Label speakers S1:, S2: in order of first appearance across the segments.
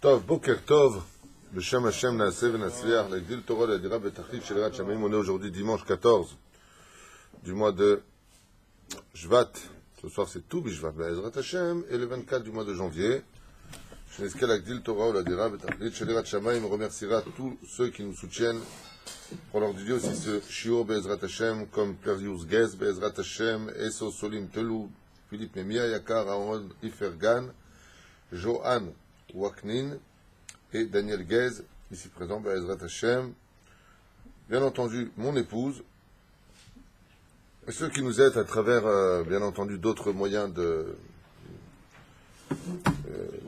S1: Tov, Boker Tov, Beshem Hashem Naaseh Venasliach, l'Agdil Torah l'Adira Betachlit Shel Yirat Shamayim. On est aujourd'hui dimanche 14 du mois de Shvat. Ce soir c'est tout Bishvat Be'ezrat Hashem, et le 24 du mois de janvier. Sheneske l'Agdil Torah l'Adira Betachlit Shel Yirat Shamayim. On remerciera tous ceux qui nous soutiennent pour leur dédier aussi ce shiur Be'ezrat Hashem, comme Perius Gez Be'ezrat Hashem, Eso Solim Telou, Philippe Memia, Yakar Aaron Ifergan, Johan Waknin et Daniel Guez, ici présent, Be'ezrat Hashem. Bien entendu, mon épouse, et ceux qui nous aident à travers, bien entendu, d'autres moyens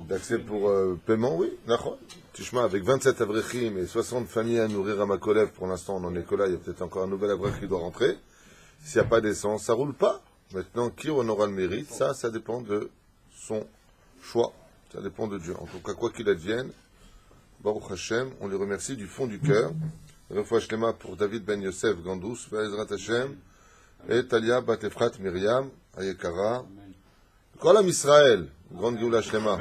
S1: d'accès pour paiement, oui, d'accord. Tishma, avec 27 avrechim et 60 familles à nourrir à Makolev, pour l'instant on n'en est que là, il y a peut-être encore un nouvel avrech qui doit rentrer. S'il n'y a pas d'essence, ça roule pas. Maintenant, qui en aura le mérite, ça dépend de son choix. Ça dépend de Dieu. En tout cas, quoi qu'il advienne, Baruch Hashem, on les remercie du fond du cœur. Refouach Shlema pour David Ben Yosef Gandous, Be'ezrat Hashem, et Talia Bat Efrat Myriam, Ayekara, Kolam Israël, grande Géoula Shlema,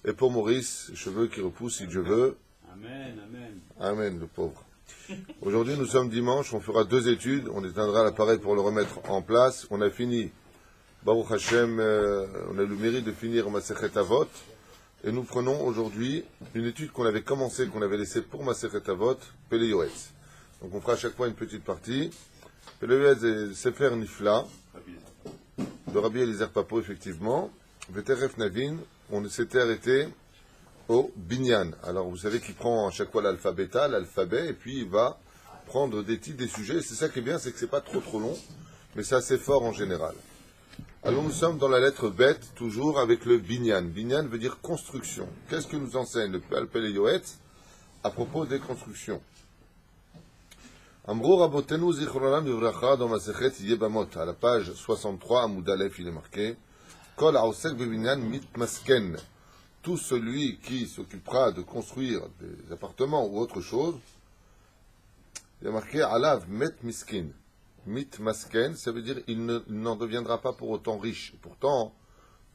S1: et pour Maurice, cheveux qui repoussent si Dieu veut.
S2: Amen, amen.
S1: Amen, le pauvre. Aujourd'hui, nous sommes dimanche, on fera 2 études, on éteindra l'appareil pour le remettre en place. On a fini, Baruch Hashem, on a le mérite de finir Masechet Avot. Et nous prenons aujourd'hui une étude qu'on avait commencée, qu'on avait laissée pour Masechet Avot, Pele Yoetz. Donc on fera à chaque fois une petite partie. Pele Yoetz et Sefer Nifla, de Rabbi Eliezer Papo, effectivement. Veteref Navin, on s'était arrêté au Binyan. Alors vous savez qu'il prend à chaque fois l'alphabet, et puis il va prendre des titres, des sujets. Et c'est ça qui est bien, c'est que c'est pas trop long, mais c'est assez fort en général. Alors nous sommes dans la lettre Bet, toujours avec le Binyan. Binyan veut dire construction. Qu'est-ce que nous enseigne le Pele Yoetz à propos des constructions? Amrou Rabotenu Zichronam Yuvracha dans Masechet Yebamot, à la page 63, Amoud Aleph, il est marqué Kol Haosek Bebinyan Mitmasken. Tout celui qui s'occupera de construire des appartements ou autre chose, il est marqué Alav Met Miskin. Mitmasken, ça veut dire il n'en deviendra pas pour autant riche. Et pourtant,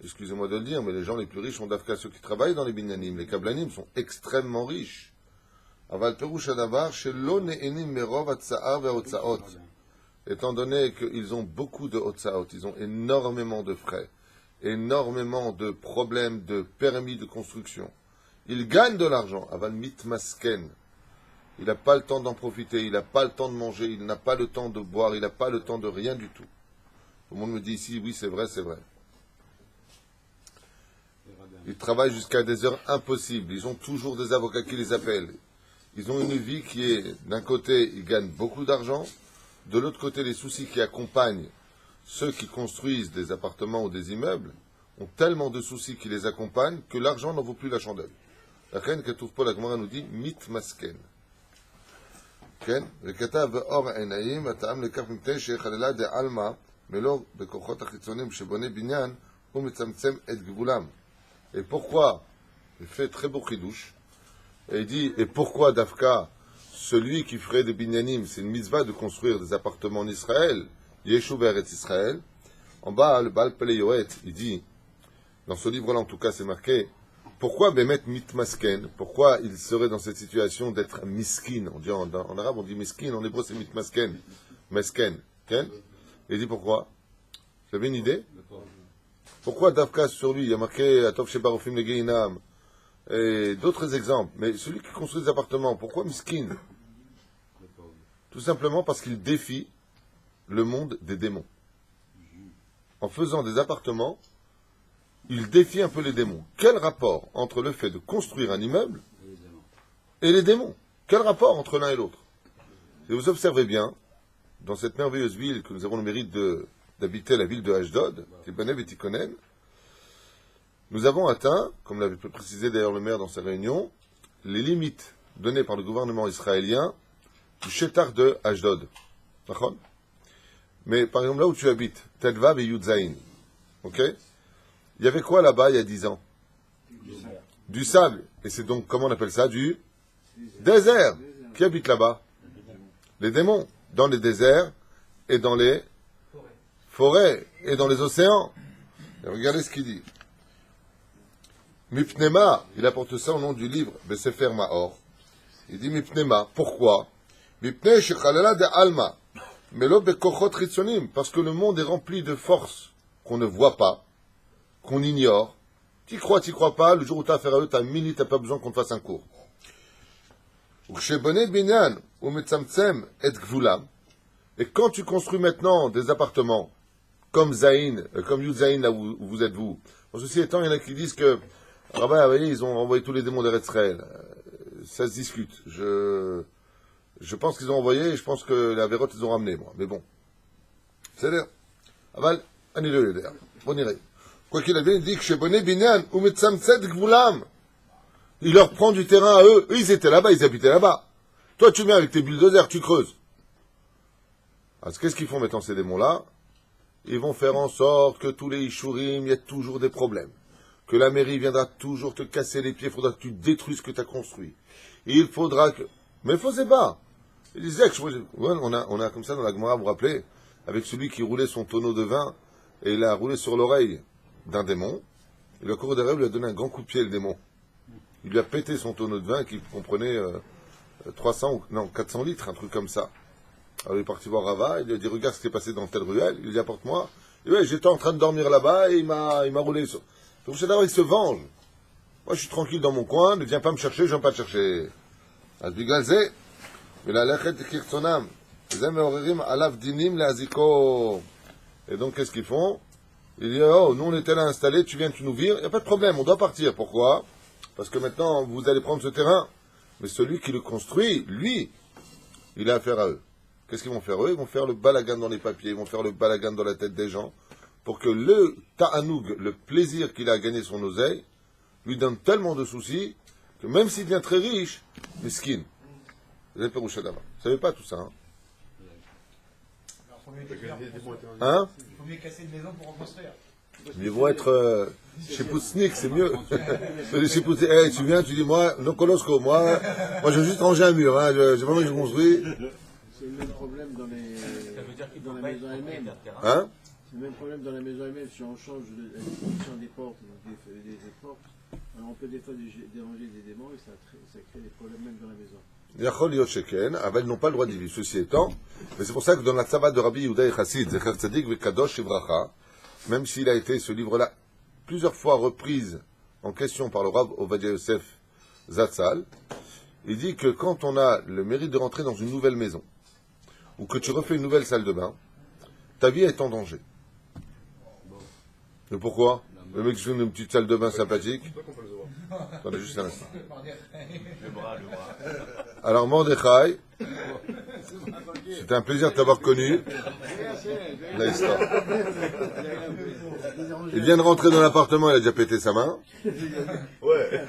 S1: excusez-moi de le dire, mais les gens les plus riches sont d'Afka ceux qui travaillent dans les binyanim. Les kablanim sont extrêmement riches. Aval perush adavar shelo ne'enim merov hatza'ar ve'hotzaot. Étant donné qu'ils ont beaucoup de hotzaot, ils ont énormément de frais, énormément de problèmes de permis de construction. Ils gagnent de l'argent. Aval mitmasken. Il n'a pas le temps d'en profiter, il n'a pas le temps de manger, il n'a pas le temps de boire, il n'a pas le temps de rien du tout. Tout le monde me dit ici, oui, c'est vrai, c'est vrai. Ils travaillent jusqu'à des heures impossibles, ils ont toujours des avocats qui les appellent. Ils ont une vie qui est, d'un côté, ils gagnent beaucoup d'argent, de l'autre côté, les soucis qui accompagnent ceux qui construisent des appartements ou des immeubles ont tellement de soucis qui les accompagnent que l'argent n'en vaut plus la chandelle. La reine Katouf la Gemara nous dit, mit masken. כן, וכתב באור העיניים, הטעם לכך מפני שחללה דעלמא, מלוא בכוחות החיצוניים שבונה בניין, הוא מצמצם את גבולם. Et pourquoi, il fait très beau chidouche, et il dit, et pourquoi Dafka, celui qui ferait des binyanim, c'est une mitzvah de construire des appartements en Israël, Yeshu Be'eretz Israël. En bas, le Baal Pele Yoetz, il dit, dans ce livre-là en tout cas c'est marqué, pourquoi Bemet mitmasken? Pourquoi il serait dans cette situation d'être miskin? On dit en arabe, on dit miskin, en hébreu c'est mitmasken. Mesken. Okay? Il dit pourquoi? Vous avez une idée? Pourquoi Dafka sur lui? Il y a marqué Atov Shebarofim Legeinam et d'autres exemples. Mais celui qui construit des appartements, pourquoi miskin? Tout simplement parce qu'il défie le monde des démons. En faisant des appartements, il défie un peu les démons. Quel rapport entre le fait de construire un immeuble et les démons? Quel rapport entre l'un et l'autre? Si vous observez bien, dans cette merveilleuse ville que nous avons le mérite d'habiter, la ville de Ashdod, Tibanev et Tikonen, nous avons atteint, comme l'avait précisé d'ailleurs le maire dans sa réunion, les limites données par le gouvernement israélien du Shetar de Ashdod. Mais par exemple là où tu habites, Telvav et Yudzaïn, ok? Il y avait quoi là-bas il y a 10 ans? Du sable. Et c'est donc, comment on appelle ça? Du désert. Qui habite là-bas? Les démons. Dans les déserts et dans les forêts et dans les océans. Et regardez ce qu'il dit. Mipnema, il apporte ça au nom du livre de Sefer Maor. Il dit Mipnema, pourquoi? Mipne shechalala de alma, melo bekochot ritzonim, parce que le monde est rempli de forces qu'on ne voit pas, qu'on ignore. T'y crois pas, le jour où t'as affaire à eux, t'as mini, t'as pas besoin qu'on te fasse un cours. Et quand tu construis maintenant des appartements, comme Zaïn, comme Yuzaïn, là où vous êtes vous. En ceci étant, il y en a qui disent que, ah ben, vous voyez, ils ont envoyé tous les démons d'Eretz Israël. Ça se discute. Je pense qu'ils ont envoyé, et je pense que la Vérote, ils ont ramené, moi. Mais bon. C'est-à-dire, Aval, annulez-le, d'ailleurs. On irait. Quoi qu'il advienne, il dit que chez Bonnet Binyan, ou Metzamtzed Gvulam. Il leur prend du terrain à eux. Eux, ils étaient là-bas, ils habitaient là-bas. Toi, tu viens avec tes bulldozers, tu creuses. Alors, qu'est-ce qu'ils font maintenant, ces démons-là? Ils vont faire en sorte que tous les Ishurim, il y a toujours des problèmes. Que la mairie viendra toujours te casser les pieds, il faudra que tu détruises ce que tu as construit. Et il faudra que... Mais il ne faisait pas. Il disait que... on a comme ça dans la Gemara, vous vous rappelez, avec celui qui roulait son tonneau de vin, et il a roulé sur l'oreille d'un démon. Et le cours d'arrêt lui a donné un grand coup de pied, le démon. Il lui a pété son tonneau de vin qui comprenait 400 litres, un truc comme ça. Alors il est parti voir Rava, il lui a dit regarde ce qui est passé dans telle ruelle, il lui a dit apporte-moi. Et ouais, j'étais en train de dormir là-bas et il m'a roulé sur. Donc c'est d'abord il se venge. Moi je suis tranquille dans mon coin, ne viens pas me chercher, je viens pas te chercher. Azbigalze, mais la lechet kirtzonam, zem meorerim alav dinim leaziko. Et donc qu'est-ce qu'ils font? Il dit oh nous on était là installés, tu viens, tu nous vires, il n'y a pas de problème, on doit partir. Pourquoi? Parce que maintenant vous allez prendre ce terrain. Mais celui qui le construit, lui, il a affaire à eux. Qu'est-ce qu'ils vont faire eux? Ils vont faire le balagan dans les papiers, ils vont faire le balagan dans la tête des gens, pour que le ta'anoug, le plaisir qu'il a à gagner son oseille, lui donne tellement de soucis, que même s'il devient très riche, miskin. Vous avez savez pas tout ça, hein? Hein?
S2: Il faut mieux casser une maison pour en construire.
S1: Ils vont être chez Poussnik, c'est mieux. Chez Poussnik, hey, tu viens, tu dis, moi, non colosco, moi je vais juste ranger un mur, hein, j'ai vraiment que je construis.
S3: C'est le même problème dans la maison elle-même.
S1: Hein?
S3: C'est le même problème dans la maison elle-même. Si on change la disposition des portes, des portes, alors on peut des fois déranger des démons et ça crée des problèmes même dans la maison.
S1: Yachol Yosheken, ils n'ont pas le droit d'y vivre. Ceci étant, mais c'est pour ça que dans la Tzava de Rabbi Yehuda et Chassid, Zecher Tzadik Vekadosh Ivracha, même s'il a été ce livre-là plusieurs fois reprise en question par le Rav Ovadia Yosef Zatzal, il dit que quand on a le mérite de rentrer dans une nouvelle maison, ou que tu refais une nouvelle salle de bain, ta vie est en danger. Mais pourquoi? Le mec qui fait une petite salle de bain sympathique. Attendez juste un instant.
S2: Le bras.
S1: Alors Mordechai, c'était un plaisir de t'avoir connu. La histoire. Il vient de rentrer dans l'appartement, il a déjà pété sa main.
S4: Ouais.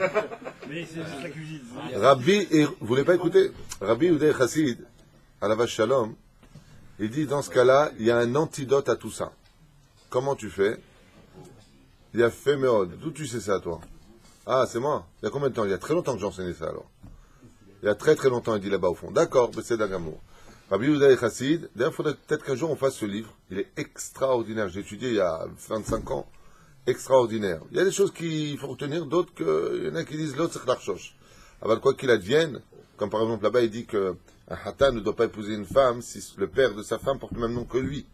S4: Mais c'est juste la cuisine.
S1: Rabbi, vous voulez pas écouter? Rabbi Yehuda Chassid, à la vache Shalom, il dit dans ce cas-là, il y a un antidote à tout ça. Comment tu fais? Il y a fait méode. D'où tu sais ça, toi? Ah, c'est moi. Il y a combien de temps? Il y a très longtemps que j'enseignais ça, alors. Il y a très très longtemps, il dit là-bas au fond. D'accord, mais c'est d'Agamour. Rabbi Yehuda Chassid, d'ailleurs, il faudrait peut-être qu'un jour on fasse ce livre. Il est extraordinaire. J'ai étudié il y a 25 ans. Extraordinaire. Il y a des choses qu'il faut retenir, d'autres il y en a qui disent l'autre c'est l'archoche. Alors quoi qu'il advienne, comme par exemple là-bas il dit qu'un hatan ne doit pas épouser une femme si le père de sa femme porte le même nom que lui.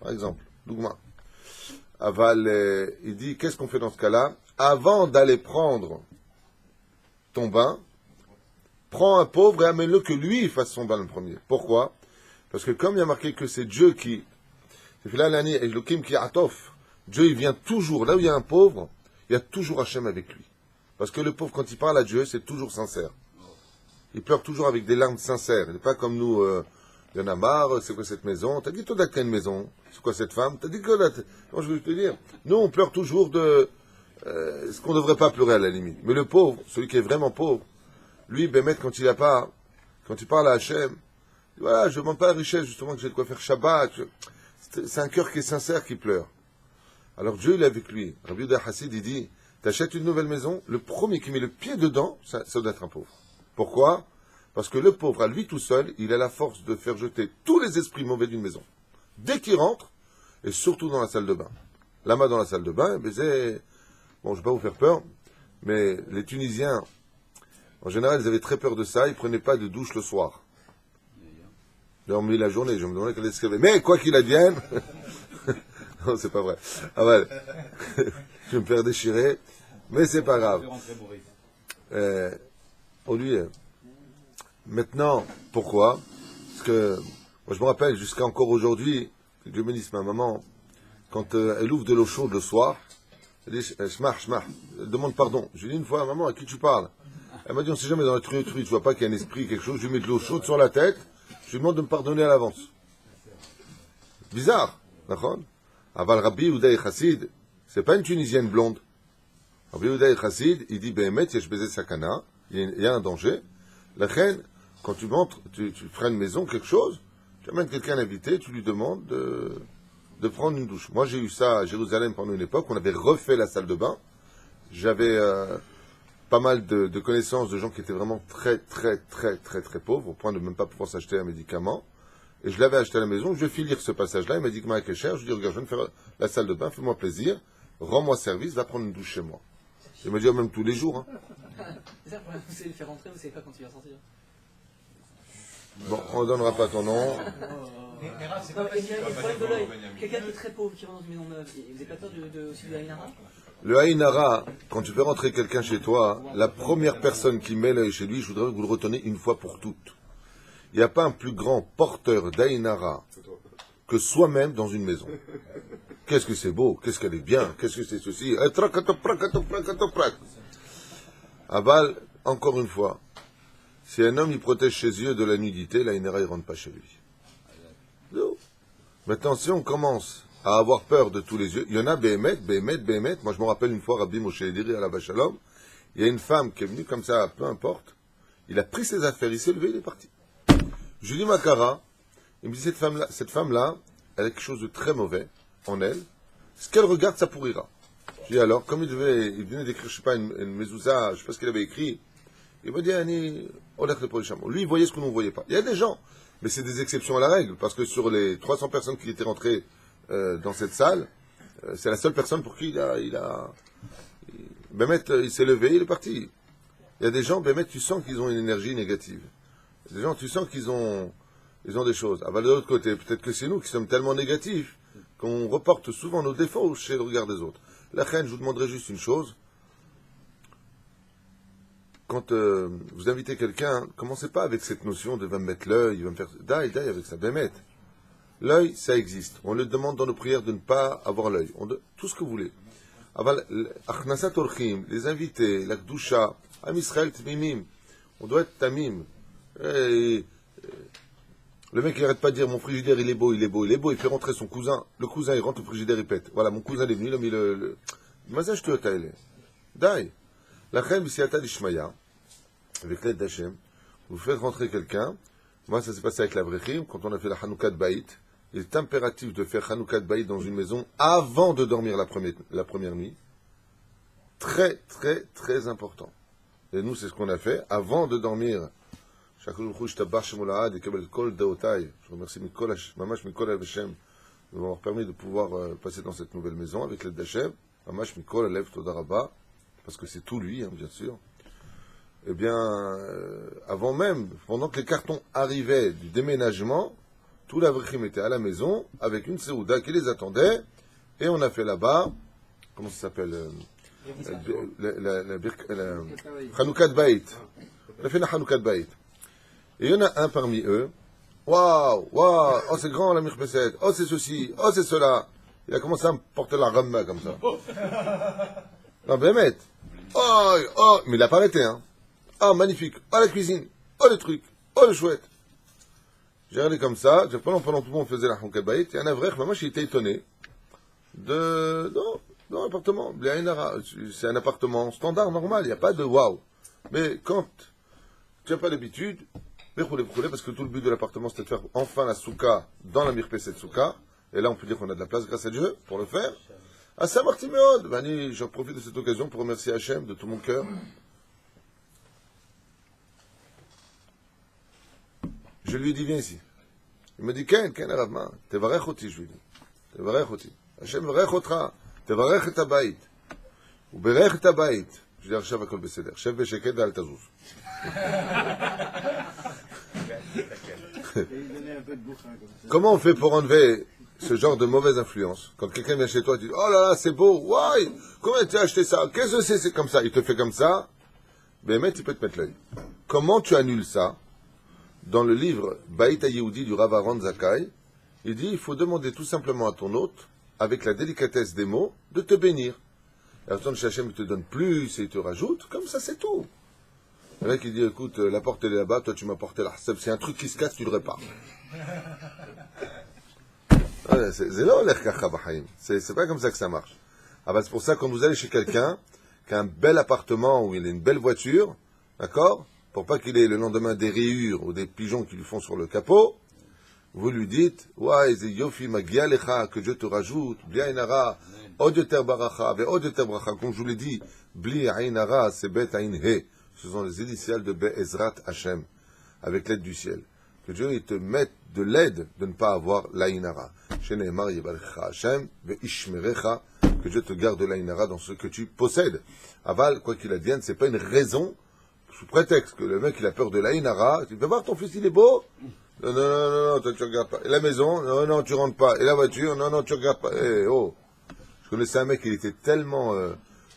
S1: Par exemple, Dougma. Aval, il dit qu'est-ce qu'on fait dans ce cas-là? Avant d'aller prendre ton bain, prends un pauvre et amène-le que lui fasse son bain le premier. Pourquoi? Parce que comme il y a marqué que c'est Dieu qui, c'est là l'année Elohim qui atof. Dieu, il vient toujours, là où il y a un pauvre, il y a toujours Hachem avec lui. Parce que le pauvre, quand il parle à Dieu, c'est toujours sincère. Il pleure toujours avec des larmes sincères. Il n'est pas comme nous, il y en a marre, c'est quoi cette maison? T'as dit, toi, t'as une maison? C'est quoi cette femme? T'as dit que là, comment je veux te dire? Nous, on pleure toujours de ce qu'on ne devrait pas pleurer à la limite. Mais le pauvre, celui qui est vraiment pauvre, lui, Bémet, quand il parle à Hachem, voilà, je ne demande pas la richesse, justement, que j'ai de quoi faire Shabbat. C'est un cœur qui est sincère qui pleure. Alors Dieu, il est avec lui. Rabbi Yehuda Chassid, il dit, t'achètes une nouvelle maison, le premier qui met le pied dedans, ça doit être un pauvre. Pourquoi? Parce que le pauvre, à lui tout seul, il a la force de faire jeter tous les esprits mauvais d'une maison. Dès qu'il rentre, et surtout dans la salle de bain. Là-bas, dans la salle de bain, c'est... Bon, je ne vais pas vous faire peur, Mais les Tunisiens, en général, ils avaient très peur de ça, ils ne prenaient pas de douche le soir. Ils ont mis la journée, je me demandais quelle est-ce qu'il y avait. Mais quoi qu'il advienne, non, c'est pas vrai. Ah ouais, je vais me faire déchirer, mais c'est pas grave. On lui maintenant, pourquoi? Parce que, moi je me rappelle, jusqu'à encore aujourd'hui, que Dieu bénisse ma maman, quand elle ouvre de l'eau chaude le soir, elle dit, shmah, elle demande pardon. Je lui dis une fois, maman, à qui tu parles? Elle m'a dit, on ne sait jamais dans la truie, tu vois pas qu'il y a un esprit, quelque chose, je lui mets de l'eau chaude sur la tête, je lui demande de me pardonner à l'avance. Bizarre, d'accord? Aval Rabbi Uday Chassid, c'est pas une Tunisienne blonde. Rabbi Uday Chassid, il dit, Behemet, yesh beze sakana, il y a un danger. La reine, quand tu montres, tu feras une maison, quelque chose, tu amènes quelqu'un invité, tu lui demandes de prendre une douche. Moi, j'ai eu ça à Jérusalem pendant une époque, on avait refait la salle de bain. J'avais pas mal de connaissances de gens qui étaient vraiment très pauvres, au point de même pas pouvoir s'acheter un médicament. Et je l'avais acheté à la maison, je vais finir ce passage-là, il m'a dit que ma cher, je lui ai dit, regarde, je viens de faire la salle de bain, fais-moi plaisir, rends-moi service, va prendre une douche chez moi. Il m'a dit, même tous les jours. Hein.
S5: C'est ça le problème, vous savez le faire rentrer, vous savez pas quand il va sortir.
S1: Bon, on ne donnera pas ton nom.
S2: Mais Rav, c'est
S5: Non,
S2: pas
S5: mais il y
S2: facile.
S5: a le problème de l'œil. Quelqu'un qui est très pauvre, qui rentre dans une maison neuve, vous n'avez pas peur aussi de Haïnara?
S1: Le Haïnara, quand tu fais rentrer quelqu'un chez toi, la première personne qui met l'œil chez lui, je voudrais que vous le reteniez une fois pour toutes. Il n'y a pas un plus grand porteur d'Aïnara que soi-même dans une maison. Qu'est-ce que c'est beau, qu'est-ce qu'elle est bien, qu'est-ce que c'est ceci. Aval, encore une fois, si un homme il protège ses yeux de la nudité, l'Aïnara il ne rentre pas chez lui. Non. Maintenant, si on commence à avoir peur de tous les yeux, il y en a Behemet. Moi, je me rappelle une fois, Rabbi Moshe Ediri à la Bachalom, il y a une femme qui est venue comme ça, peu importe, il a pris ses affaires, il s'est levé, il est parti. Je lui dis Makara, il me dit cette femme-là, elle a quelque chose de très mauvais en elle. Ce qu'elle regarde, ça pourrira. Je dis alors, comme il venait d'écrire, je sais pas, une mezouza, je sais pas ce qu'il avait écrit, il m'a dit, Annie, lui, il voyait ce que nous ne voyait pas. Il y a des gens, mais c'est des exceptions à la règle, parce que sur les 300 personnes qui étaient rentrées dans cette salle, c'est la seule personne pour qui Bémet, il s'est levé, il est parti. Il y a des gens, Bémet, tu sens qu'ils ont une énergie négative. Des gens, tu sens qu'ils ont des choses. Ah, bah, de l'autre côté, peut-être que c'est nous qui sommes tellement négatifs qu'on reporte souvent nos défauts chez le regard des autres. La reine, je vous demanderai juste une chose. Quand vous invitez quelqu'un, commencez pas avec cette notion de va me mettre l'œil, il va me faire daï avec ça, bémet. L'œil, ça existe. On le demande dans nos prières de ne pas avoir l'œil. Tout ce que vous voulez. Achnasat orchim, les invités, la kdusha, am Israël tmimim. On doit être tamim. Le mec, il n'arrête pas de dire, mon frigidaire, il est beau, il fait rentrer son cousin. Le cousin, il rentre au frigidaire, il pète. Voilà, mon cousin est venu, il a mis le... Mazaj tu otaïle. Daï. La reine, bisiata d'Ishmaya, avec l'aide d'Hachem, vous faites rentrer quelqu'un. Moi, ça s'est passé avec la Brechim, quand on a fait la Hanouka de Baït. Il est impératif de faire Hanouka de Baït dans une maison avant de dormir la première nuit. Très important. Et nous, c'est ce qu'on a fait avant de dormir. Je remercie Mamash Mikol Hashem de m'avoir permis de pouvoir passer dans cette nouvelle maison avec l'aide d'Hachem. Mamash Mikol Alev Todaraba, parce que c'est tout lui, hein, bien sûr. Eh bien, avant même, pendant que les cartons arrivaient du déménagement, tout l'Avrechim était à la maison, avec une Seouda qui les attendait, et on a fait là-bas, comment ça s'appelle la Hanouka de Baït. On a fait la Hanouka de Baït. Et il y en a un parmi eux, waouh, oh c'est grand la Mirpesset, oh c'est ceci, oh c'est cela. Il a commencé à me porter la ramma comme ça. Non, Bémet. Oh, mais il n'a pas arrêté, hein. Oh, magnifique. Oh, la cuisine. Oh, le truc. Oh, le chouette. J'ai regardé comme ça. Pendant tout le monde faisait la Hanouka Baït. Il y a un avrech, moi, j'ai été étonné dans l'appartement. C'est un appartement standard, normal. Il n'y a pas de waouh. Mais quand tu n'as pas l'habitude, parce que tout le but de l'appartement, c'était de faire enfin la souka dans la mirpesset souka. Et là, on peut dire qu'on a de la place, grâce à Dieu, pour le faire. À Saint-Martin-Méode, je profite de cette occasion pour remercier Hachem de tout mon cœur. Je lui ai dit, viens ici. Il m'a dit, Ken, Aravma, tevarech oti, je lui ai dit. Tevarech oti. Hachem varech otra, tevarech et abayit. Ou berech et abayit. Je dis, Archav Akol Beseder. Chef Besheket Al Tazouz.
S3: Et il donnait un peu de bouchin comme ça.
S1: Comment on fait pour enlever ce genre de mauvaise influence? Quand quelqu'un vient chez toi, tu dis, oh là là, c'est beau, ouais, comment tu as acheté ça? Qu'est-ce que c'est comme ça? Il te fait comme ça, ben, il peut te mettre l'œil. Comment tu annules ça? Dans le livre Baït Yehoudi du Rav Aaron Zakai, il dit, il faut demander tout simplement à ton hôte, avec la délicatesse des mots, de te bénir. Et attends, Hachem, il te donne plus et il te rajoute, comme ça, c'est tout. Le mec, il dit, écoute, la porte, elle est là-bas, toi, tu m'as porté la Hassab. C'est un truc qui se casse, tu le répares. C'est pas comme ça que ça marche. Ah bah, c'est pour ça, quand vous allez chez quelqu'un qui a un bel appartement ou il a une belle voiture, d'accord, pour pas qu'il ait le lendemain des rayures ou des pigeons qui lui font sur le capot, vous lui dites, ouais, yofi magia lecha, que Dieu te rajoute, bli ainara, od yoter baracha, ve od yoter baracha, comme je vous l'ai dit, bli ainara, c'est bet ain he, ce sont les initiales de Be'ezrat Hashem, avec l'aide du ciel. Que Dieu il te mette de l'aide de ne pas avoir l'ainara. Sheneemar yivarecha Hashem, ve ishmerecha, que Dieu te garde l'ainara dans ce que tu possèdes. Aval, quoi qu'il advienne, c'est pas une raison, sous prétexte que le mec il a peur de l'ainara, tu vas voir ton fils il est beau? Non, non, non, non, non, toi tu regardes pas. Et la maison? Non, non, tu rentres pas. Et la voiture? Non, non, tu regardes pas. Eh, oh. Je connaissais un mec, il était tellement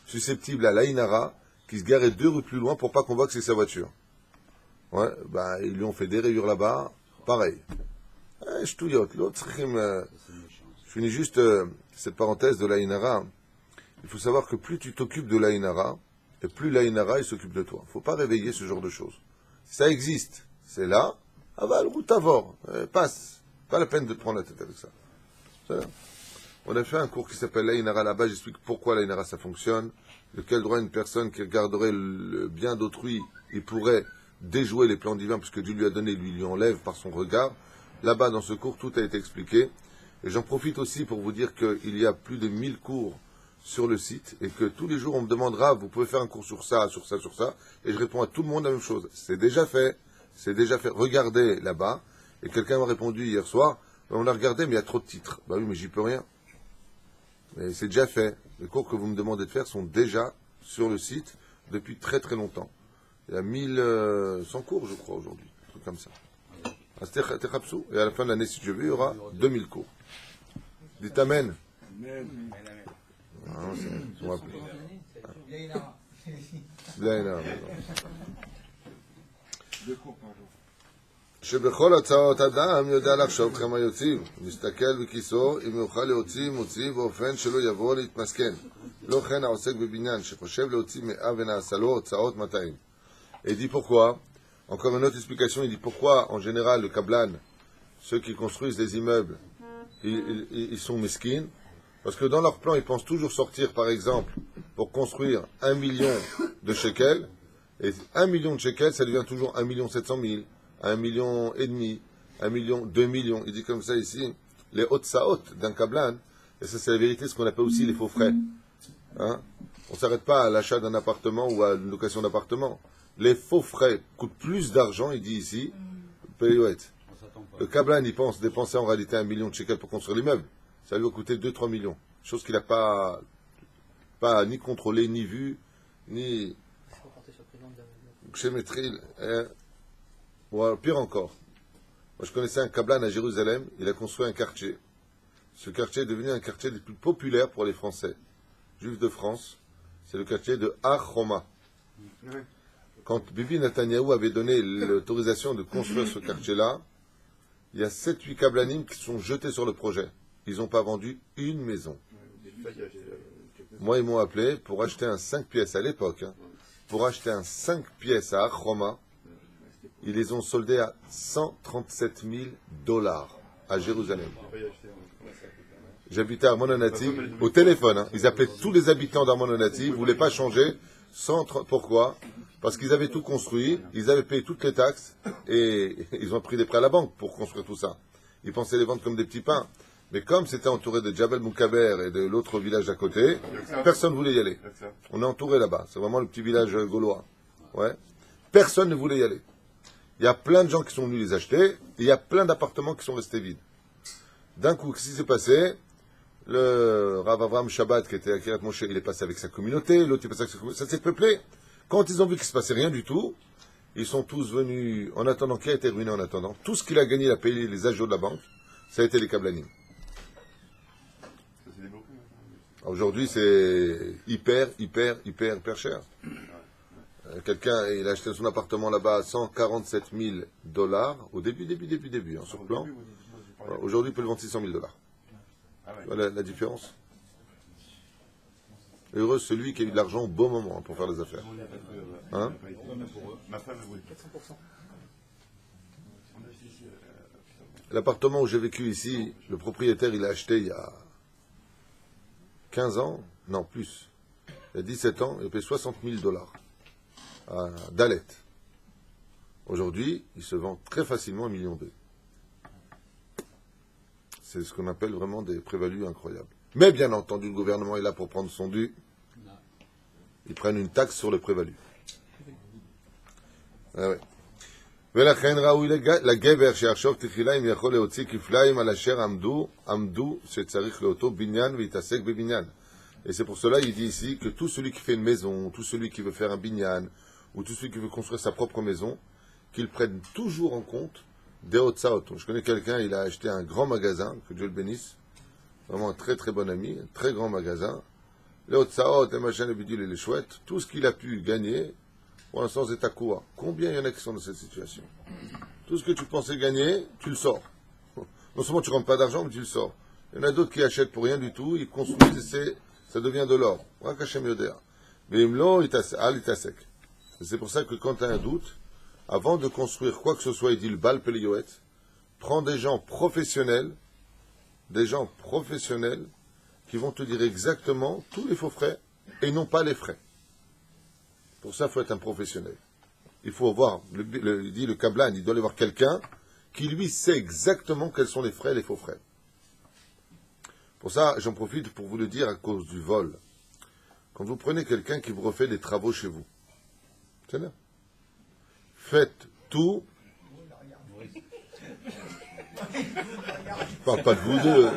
S1: susceptible à l'ainara, qu'il se garait 2 rues plus loin pour pas qu'on voit que c'est sa voiture. Ouais, bah, ils lui ont fait des rayures là-bas, pareil. Je touillote, l'autre, je finis juste cette parenthèse de l'ainara. Il faut savoir que plus tu t'occupes de l'ainara, et plus l'ainara, il s'occupe de toi. Il ne faut pas réveiller ce genre de choses. Ça existe, c'est là, aval, route avor, passe. Pas la peine de te prendre la tête avec ça. On a fait un cours qui s'appelle l'ainara là-bas, j'explique pourquoi l'ainara ça fonctionne, de quel droit une personne qui regarderait le bien d'autrui, il pourrait déjouer les plans divins, puisque Dieu lui a donné, lui enlève par son regard. Là-bas, dans ce cours, tout a été expliqué. Et j'en profite aussi pour vous dire qu'il y a plus de 1000 cours sur le site, et que tous les jours, on me demandera, vous pouvez faire un cours sur ça, sur ça, sur ça, et je réponds à tout le monde la même chose. C'est déjà fait. Regardez là-bas. Et quelqu'un m'a répondu hier soir, on a regardé, mais il y a trop de titres. Bah oui, mais j'y peux rien. Mais c'est déjà fait. Les cours que vous me demandez de faire sont déjà sur le site depuis très très longtemps. Il y a 1100 cours, je crois, aujourd'hui. Un truc comme ça. Et à la fin de l'année, si Dieu veut, il y aura 2000 cours. Dites Amen. Ah, c'est moi.
S3: Deux cours par jour.
S1: שבכל הצעות אדם יודע לחשוב כמה יוצאים, מסתכל בכיסו, אם יוכל להוציא, מוציא, באופן שלא יבוא להתמסכן. לא כן העוסק בבניין, שחושב להוציא 100 ונעשה לו הוצאות 200. Et il dit pourquoi, encore une autre explication, il dit pourquoi, en général, le Kablan, ceux qui construisent des immeubles, ils sont mesquines, parce que dans leur plan, ils pensent toujours sortir, par exemple, pour construire 1 million de shekels, et 1 million de shekels, ça devient toujours 1 700 000. 1,5 million, 1 million, 2 millions. Il dit comme ça ici, les hautes saot d'un kablan, et ça c'est la vérité, ce qu'on appelle aussi les faux frais. Hein? On ne s'arrête pas à l'achat d'un appartement ou à une location d'appartement. Les faux frais coûtent plus d'argent, il dit ici, le kablan, il pense dépenser en réalité 1 million de shekels pour construire l'immeuble. Ça lui a coûté 2-3 millions. Chose qu'il n'a pas ni contrôlé, ni vu, ni... Ou alors, pire encore. Moi, je connaissais un Kablan à Jérusalem. Il a construit un quartier. Ce quartier est devenu un quartier des plus populaires pour les Français, juifs de France. C'est le quartier de Har Homa. Quand Bibi Netanyahou avait donné l'autorisation de construire ce quartier-là, il y a 7-8 Kablanim qui sont jetés sur le projet. Ils n'ont pas vendu une maison. Moi, ils m'ont appelé pour acheter un 5 pièces à l'époque. Hein, pour acheter un 5 pièces à Har Homa. Ils les ont soldés à $137,000 à Jérusalem. J'habitais à Armononati au téléphone. Hein. Ils appelaient tous les habitants d'Armononati. Ils ne voulaient pas changer. Pourquoi? Parce qu'ils avaient tout construit. Ils avaient payé toutes les taxes. Et ils ont pris des prêts à la banque pour construire tout ça. Ils pensaient les vendre comme des petits pains. Mais comme c'était entouré de Djabel Moukaber et de l'autre village à côté, personne ne voulait y aller. On est entouré là-bas. C'est vraiment le petit village gaulois. Ouais. Personne ne voulait y aller. Il y a plein de gens qui sont venus les acheter, et il y a plein d'appartements qui sont restés vides. D'un coup, qu'est-ce qui s'est passé? Le Rav Avram Shabbat, qui était à Kiryat Moshe, il est passé avec sa communauté, l'autre est passé avec sa communauté. Ça s'est peuplé. Quand ils ont vu qu'il ne se passait rien du tout, ils sont tous venus, en attendant, qui a été ruiné en attendant? Tout ce qu'il a gagné, il a payé les agios de la banque, ça a été les Kablanim. Aujourd'hui, c'est hyper cher. Quelqu'un, il a acheté son appartement là-bas à 147 000 $, au début, hein, sur plan. Voilà, aujourd'hui, il peut le vendre 600 000 $. Voilà la différence. Heureux celui qui a eu de l'argent au bon moment pour faire les affaires. Hein?
S5: 400%.
S1: L'appartement où j'ai vécu ici, le propriétaire, il a acheté il y a 15 ans, non plus, il y a 17 ans, il a payé 60 000 $ à Dalet. Aujourd'hui, il se vend très facilement 1,2 million. C'est ce qu'on appelle vraiment des prévalues incroyables. Mais bien entendu, le gouvernement est là pour prendre son dû. Ils prennent une taxe sur le prévalu. Ah ouais. ולכן ראוי לגבר שיחשוב תחילה אם יכול להוציא כפליים על אשר עמדו שצריך לאותו בניין ויתעסק בבניין. Et c'est pour cela il dit ici que tout celui qui fait une maison, tout celui qui veut faire un binyan, ou tout celui qui veut construire sa propre maison, qu'il prenne toujours en compte des hotzaot. Je connais quelqu'un, il a acheté un grand magasin, que Dieu le bénisse, vraiment un très très bon ami, un très grand magasin. Les hotzaot, les machins, les bidules et les chouettes, tout ce qu'il a pu gagner, pour l'instant, c'est à quoi? Combien il y en a qui sont dans cette situation? Tout ce que tu pensais gagner, tu le sors. Non seulement tu ne rentres pas d'argent, mais tu le sors. Il y en a d'autres qui achètent pour rien du tout, ils construisent et ça devient de l'or. Et c'est pour ça que quand tu as un doute, avant de construire quoi que ce soit, il dit le bal pelioet, prends des gens professionnels qui vont te dire exactement tous les faux frais et non pas les frais. Pour ça, il faut être un professionnel. Il faut voir, il dit le Kablan, il doit aller voir quelqu'un qui, lui, sait exactement quels sont les frais et les faux frais. Pour ça, j'en profite pour vous le dire à cause du vol. Quand vous prenez quelqu'un qui vous refait des travaux chez vous, c'est là. Faites tout. Je parle pas de vous deux.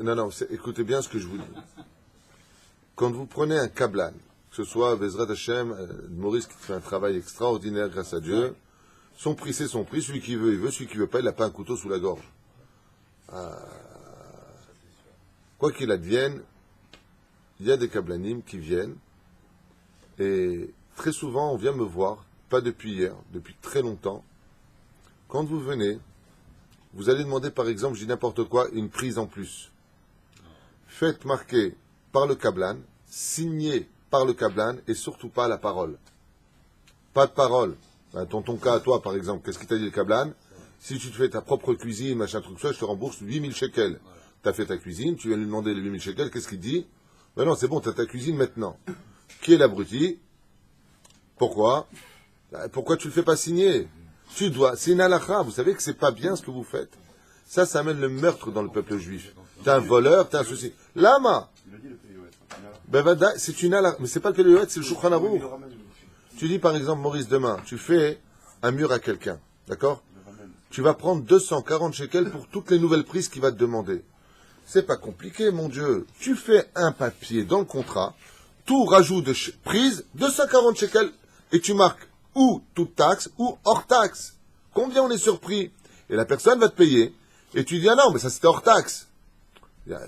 S1: Non, écoutez bien ce que je vous dis. Quand vous prenez un kablan, que ce soit Bezrat Hashem, Maurice qui fait un travail extraordinaire grâce à Dieu, son prix c'est son prix, celui qui veut il veut, celui qui veut pas il n'a pas un couteau sous la gorge. Quoi qu'il advienne, il y a des kablanim qui viennent et très souvent on vient me voir, pas depuis hier, depuis très longtemps. Quand vous venez, vous allez demander, par exemple, je dis n'importe quoi, une prise en plus. Faites marquer par le Kablan, signé par le Kablan, et surtout pas la parole. Pas de parole. Dans ton cas, toi, par exemple, qu'est-ce qu'il t'a dit le Kablan? Si tu te fais ta propre cuisine, machin truc, ça, je te rembourse 8000 shekels. Tu as fait ta cuisine, tu viens lui demander les 8000 shekels, qu'est-ce qu'il dit? Ben non, c'est bon, tu as ta cuisine maintenant. Qui est l'abruti? Pourquoi? Pourquoi tu le fais pas signer? Tu dois, c'est une halakha, vous savez que c'est pas bien ce que vous faites. Ça amène le meurtre dans le peuple juif. T'es un voleur, t'es un souci. Lama! C'est une halakha, mais c'est pas le Pelioet, c'est le Shulchan Aruch. Tu dis par exemple, Maurice, demain, tu fais un mur à quelqu'un, d'accord? Tu vas prendre 240 shekels pour toutes les nouvelles prises qu'il va te demander. C'est pas compliqué, mon Dieu. Tu fais un papier dans le contrat, tout rajout de prise, 240 shekels, et tu marques ou toute taxe, ou hors taxe. Combien on est surpris? Et la personne va te payer. Et tu dis, ah non, mais ça c'était hors taxe.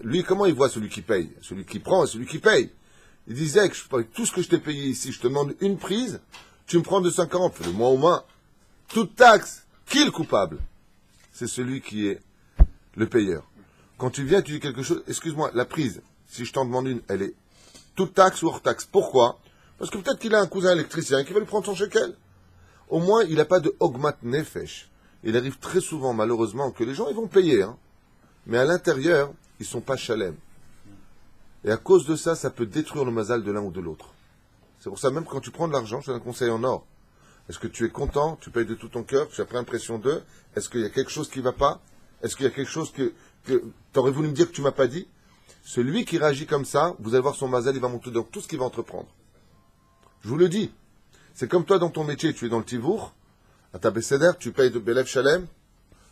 S1: Lui, comment il voit celui qui paye? Celui qui prend et celui qui paye. Il disait que tout ce que je t'ai payé ici, je te demande une prise, tu me prends 240, fais-le moi au moins. Toute taxe. Qui est le coupable? C'est celui qui est le payeur. Quand tu viens, tu dis quelque chose, excuse-moi, la prise, si je t'en demande une, elle est toute taxe ou hors taxe. Pourquoi? Parce que peut-être qu'il a un cousin électricien qui va lui prendre son shekel. Au moins, il n'a pas de hogmat nefesh. Il arrive très souvent, malheureusement, que les gens, ils vont payer. Hein. Mais à l'intérieur, ils ne sont pas chalem. Et à cause de ça, ça peut détruire le mazal de l'un ou de l'autre. C'est pour ça, même quand tu prends de l'argent, je te donne un conseil en or. Est-ce que tu es content? Tu payes de tout ton cœur? Tu as pris l'impression d'eux? Est-ce qu'il y a quelque chose qui ne va pas? Est-ce qu'il y a quelque chose que tu aurais voulu me dire que tu ne m'as pas dit? Celui qui réagit comme ça, vous allez voir son mazal, il va monter dans tout ce qu'il va entreprendre. Je vous le dis. C'est comme toi dans ton métier, tu es dans le tivour, À ta Besséder, tu payes de Belev Shalem?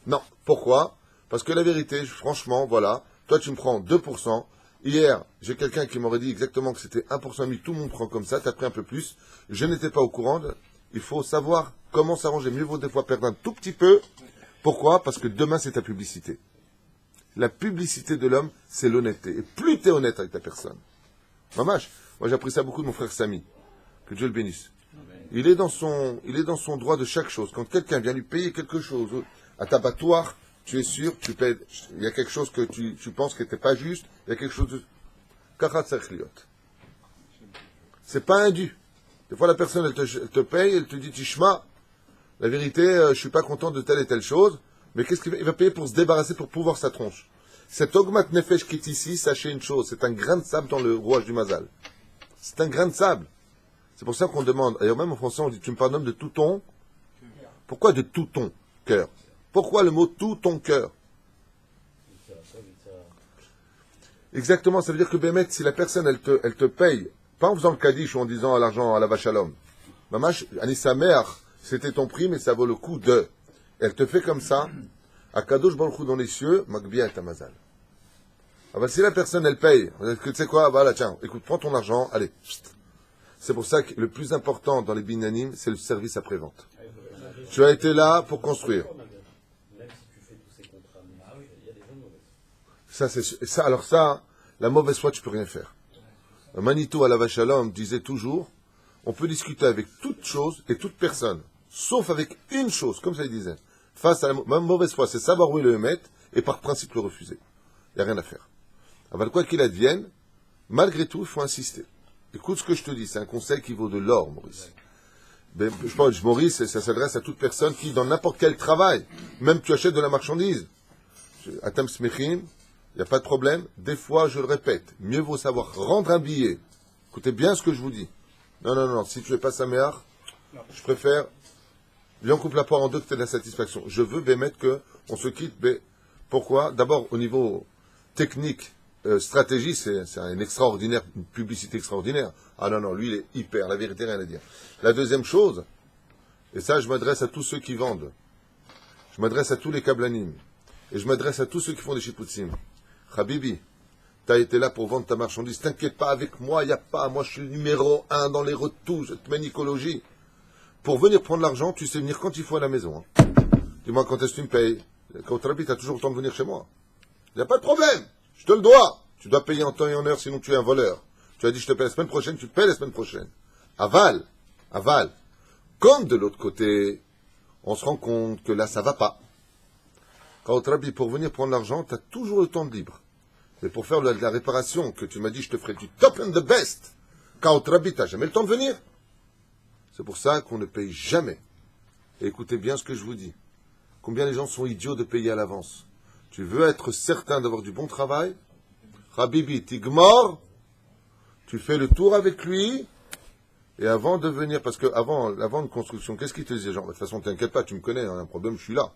S1: Non. Pourquoi? Parce que la vérité, franchement, voilà, toi tu me prends 2%. Hier, j'ai quelqu'un qui m'aurait dit exactement que c'était 1% tout le monde prend comme ça, tu as pris un peu plus. Je n'étais pas au courant. Il faut savoir comment s'arranger. Mieux vaut des fois perdre un tout petit peu. Pourquoi? Parce que demain, c'est ta publicité. La publicité de l'homme, c'est l'honnêteté. Et plus tu es honnête avec ta personne. Mamache, moi j'ai appris ça beaucoup de mon frère Samy. Que Dieu le bénisse. Il est dans son droit de chaque chose. Quand quelqu'un vient lui payer quelque chose à t'abattoir, tu es sûr, tu paies. Il y a quelque chose que tu penses qui n'était pas juste, il y a quelque chose de. C'est pas indu. Des fois, la personne, elle te paye, elle te dit Tishma, la vérité, je suis pas content de telle et telle chose, mais qu'est-ce qu'il va? Il va payer pour se débarrasser, pour pouvoir sa tronche. Cet Ogmat Nefesh qui est ici, sachez une chose, c'est un grain de sable dans le rouage du Mazal. C'est un grain de sable. C'est pour ça qu'on demande, d'ailleurs même en français, on dit tu me pardonnes de tout ton. Pourquoi de tout ton cœur? Pourquoi le mot tout ton cœur? Exactement, ça veut dire que Bémet, si la personne, elle te paye, pas en faisant le kaddish ou en disant à l'argent à la vache à l'homme. Mamash, Anissa mère, c'était ton prix, mais ça vaut le coup de. Elle te fait comme ça, à Kadosh Baruch Hu dans les cieux, Magbia et Tamazal. Ah ben, si la personne, elle paye, tu sais quoi, voilà, tiens, écoute, prends ton argent, allez. C'est pour ça que le plus important dans les binyanim, c'est le service après-vente. Tu as été là pour construire. Ça, c'est ça. Alors ça, la mauvaise foi, tu peux rien faire. Manitou à la vache à l'homme disait toujours, on peut discuter avec toute chose et toute personne, sauf avec une chose, comme ça il disait. Face à la mauvaise foi, c'est savoir où il le mettre et par principe le refuser. Il n'y a rien à faire. Alors quoi qu'il advienne, malgré tout, il faut insister. Écoute ce que je te dis, c'est un conseil qui vaut de l'or, Maurice. Ben, je pense, Maurice, ça s'adresse à toute personne qui, dans n'importe quel travail, même tu achètes de la marchandise. Atam Smechim, il n'y a pas de problème. Des fois, je le répète, mieux vaut savoir rendre un billet. Écoutez bien ce que je vous dis. Non, si tu es pas Saméar, je préfère, viens on coupe la poire en deux que tu aies de la satisfaction. Je veux mettre que on se quitte. Pourquoi? D'abord, au niveau technique, stratégie, c'est une extraordinaire, une publicité extraordinaire. Ah non, lui, il est hyper, la vérité, rien à dire. La deuxième chose, et ça, je m'adresse à tous ceux qui vendent. Je m'adresse à tous les kablanim. Et je m'adresse à tous ceux qui font des shiputzim. Habibi, tu as été là pour vendre ta marchandise. T'inquiète pas avec moi, il n'y a pas. Moi, je suis le numéro 1 dans les retouches, cette manicologie. Pour venir prendre l'argent, tu sais venir quand il faut à la maison. Hein. Dis-moi quand est-ce que tu me payes. Quand tu as toujours le temps de venir chez moi. Il n'y a pas de problème. Je te le dois. Tu dois payer en temps et en heure, sinon tu es un voleur. Tu as dit je te paye la semaine prochaine, tu te payes la semaine prochaine. Aval. Comme de l'autre côté, on se rend compte que là, ça va pas. Quand pour venir prendre l'argent, tu as toujours le temps de libre. Mais pour faire la réparation que tu m'as dit, je te ferai du top and the best. Quand tu n'as jamais le temps de venir. C'est pour ça qu'on ne paye jamais. Et écoutez bien ce que je vous dis. Combien les gens sont idiots de payer à l'avance. Tu veux être certain d'avoir du bon travail? Habibi, Tigmor, tu fais le tour avec lui, et avant de venir, parce que avant une construction, qu'est-ce qu'il te disait, genre, de toute façon, t'inquiète pas, tu me connais, hein, un problème, je suis là.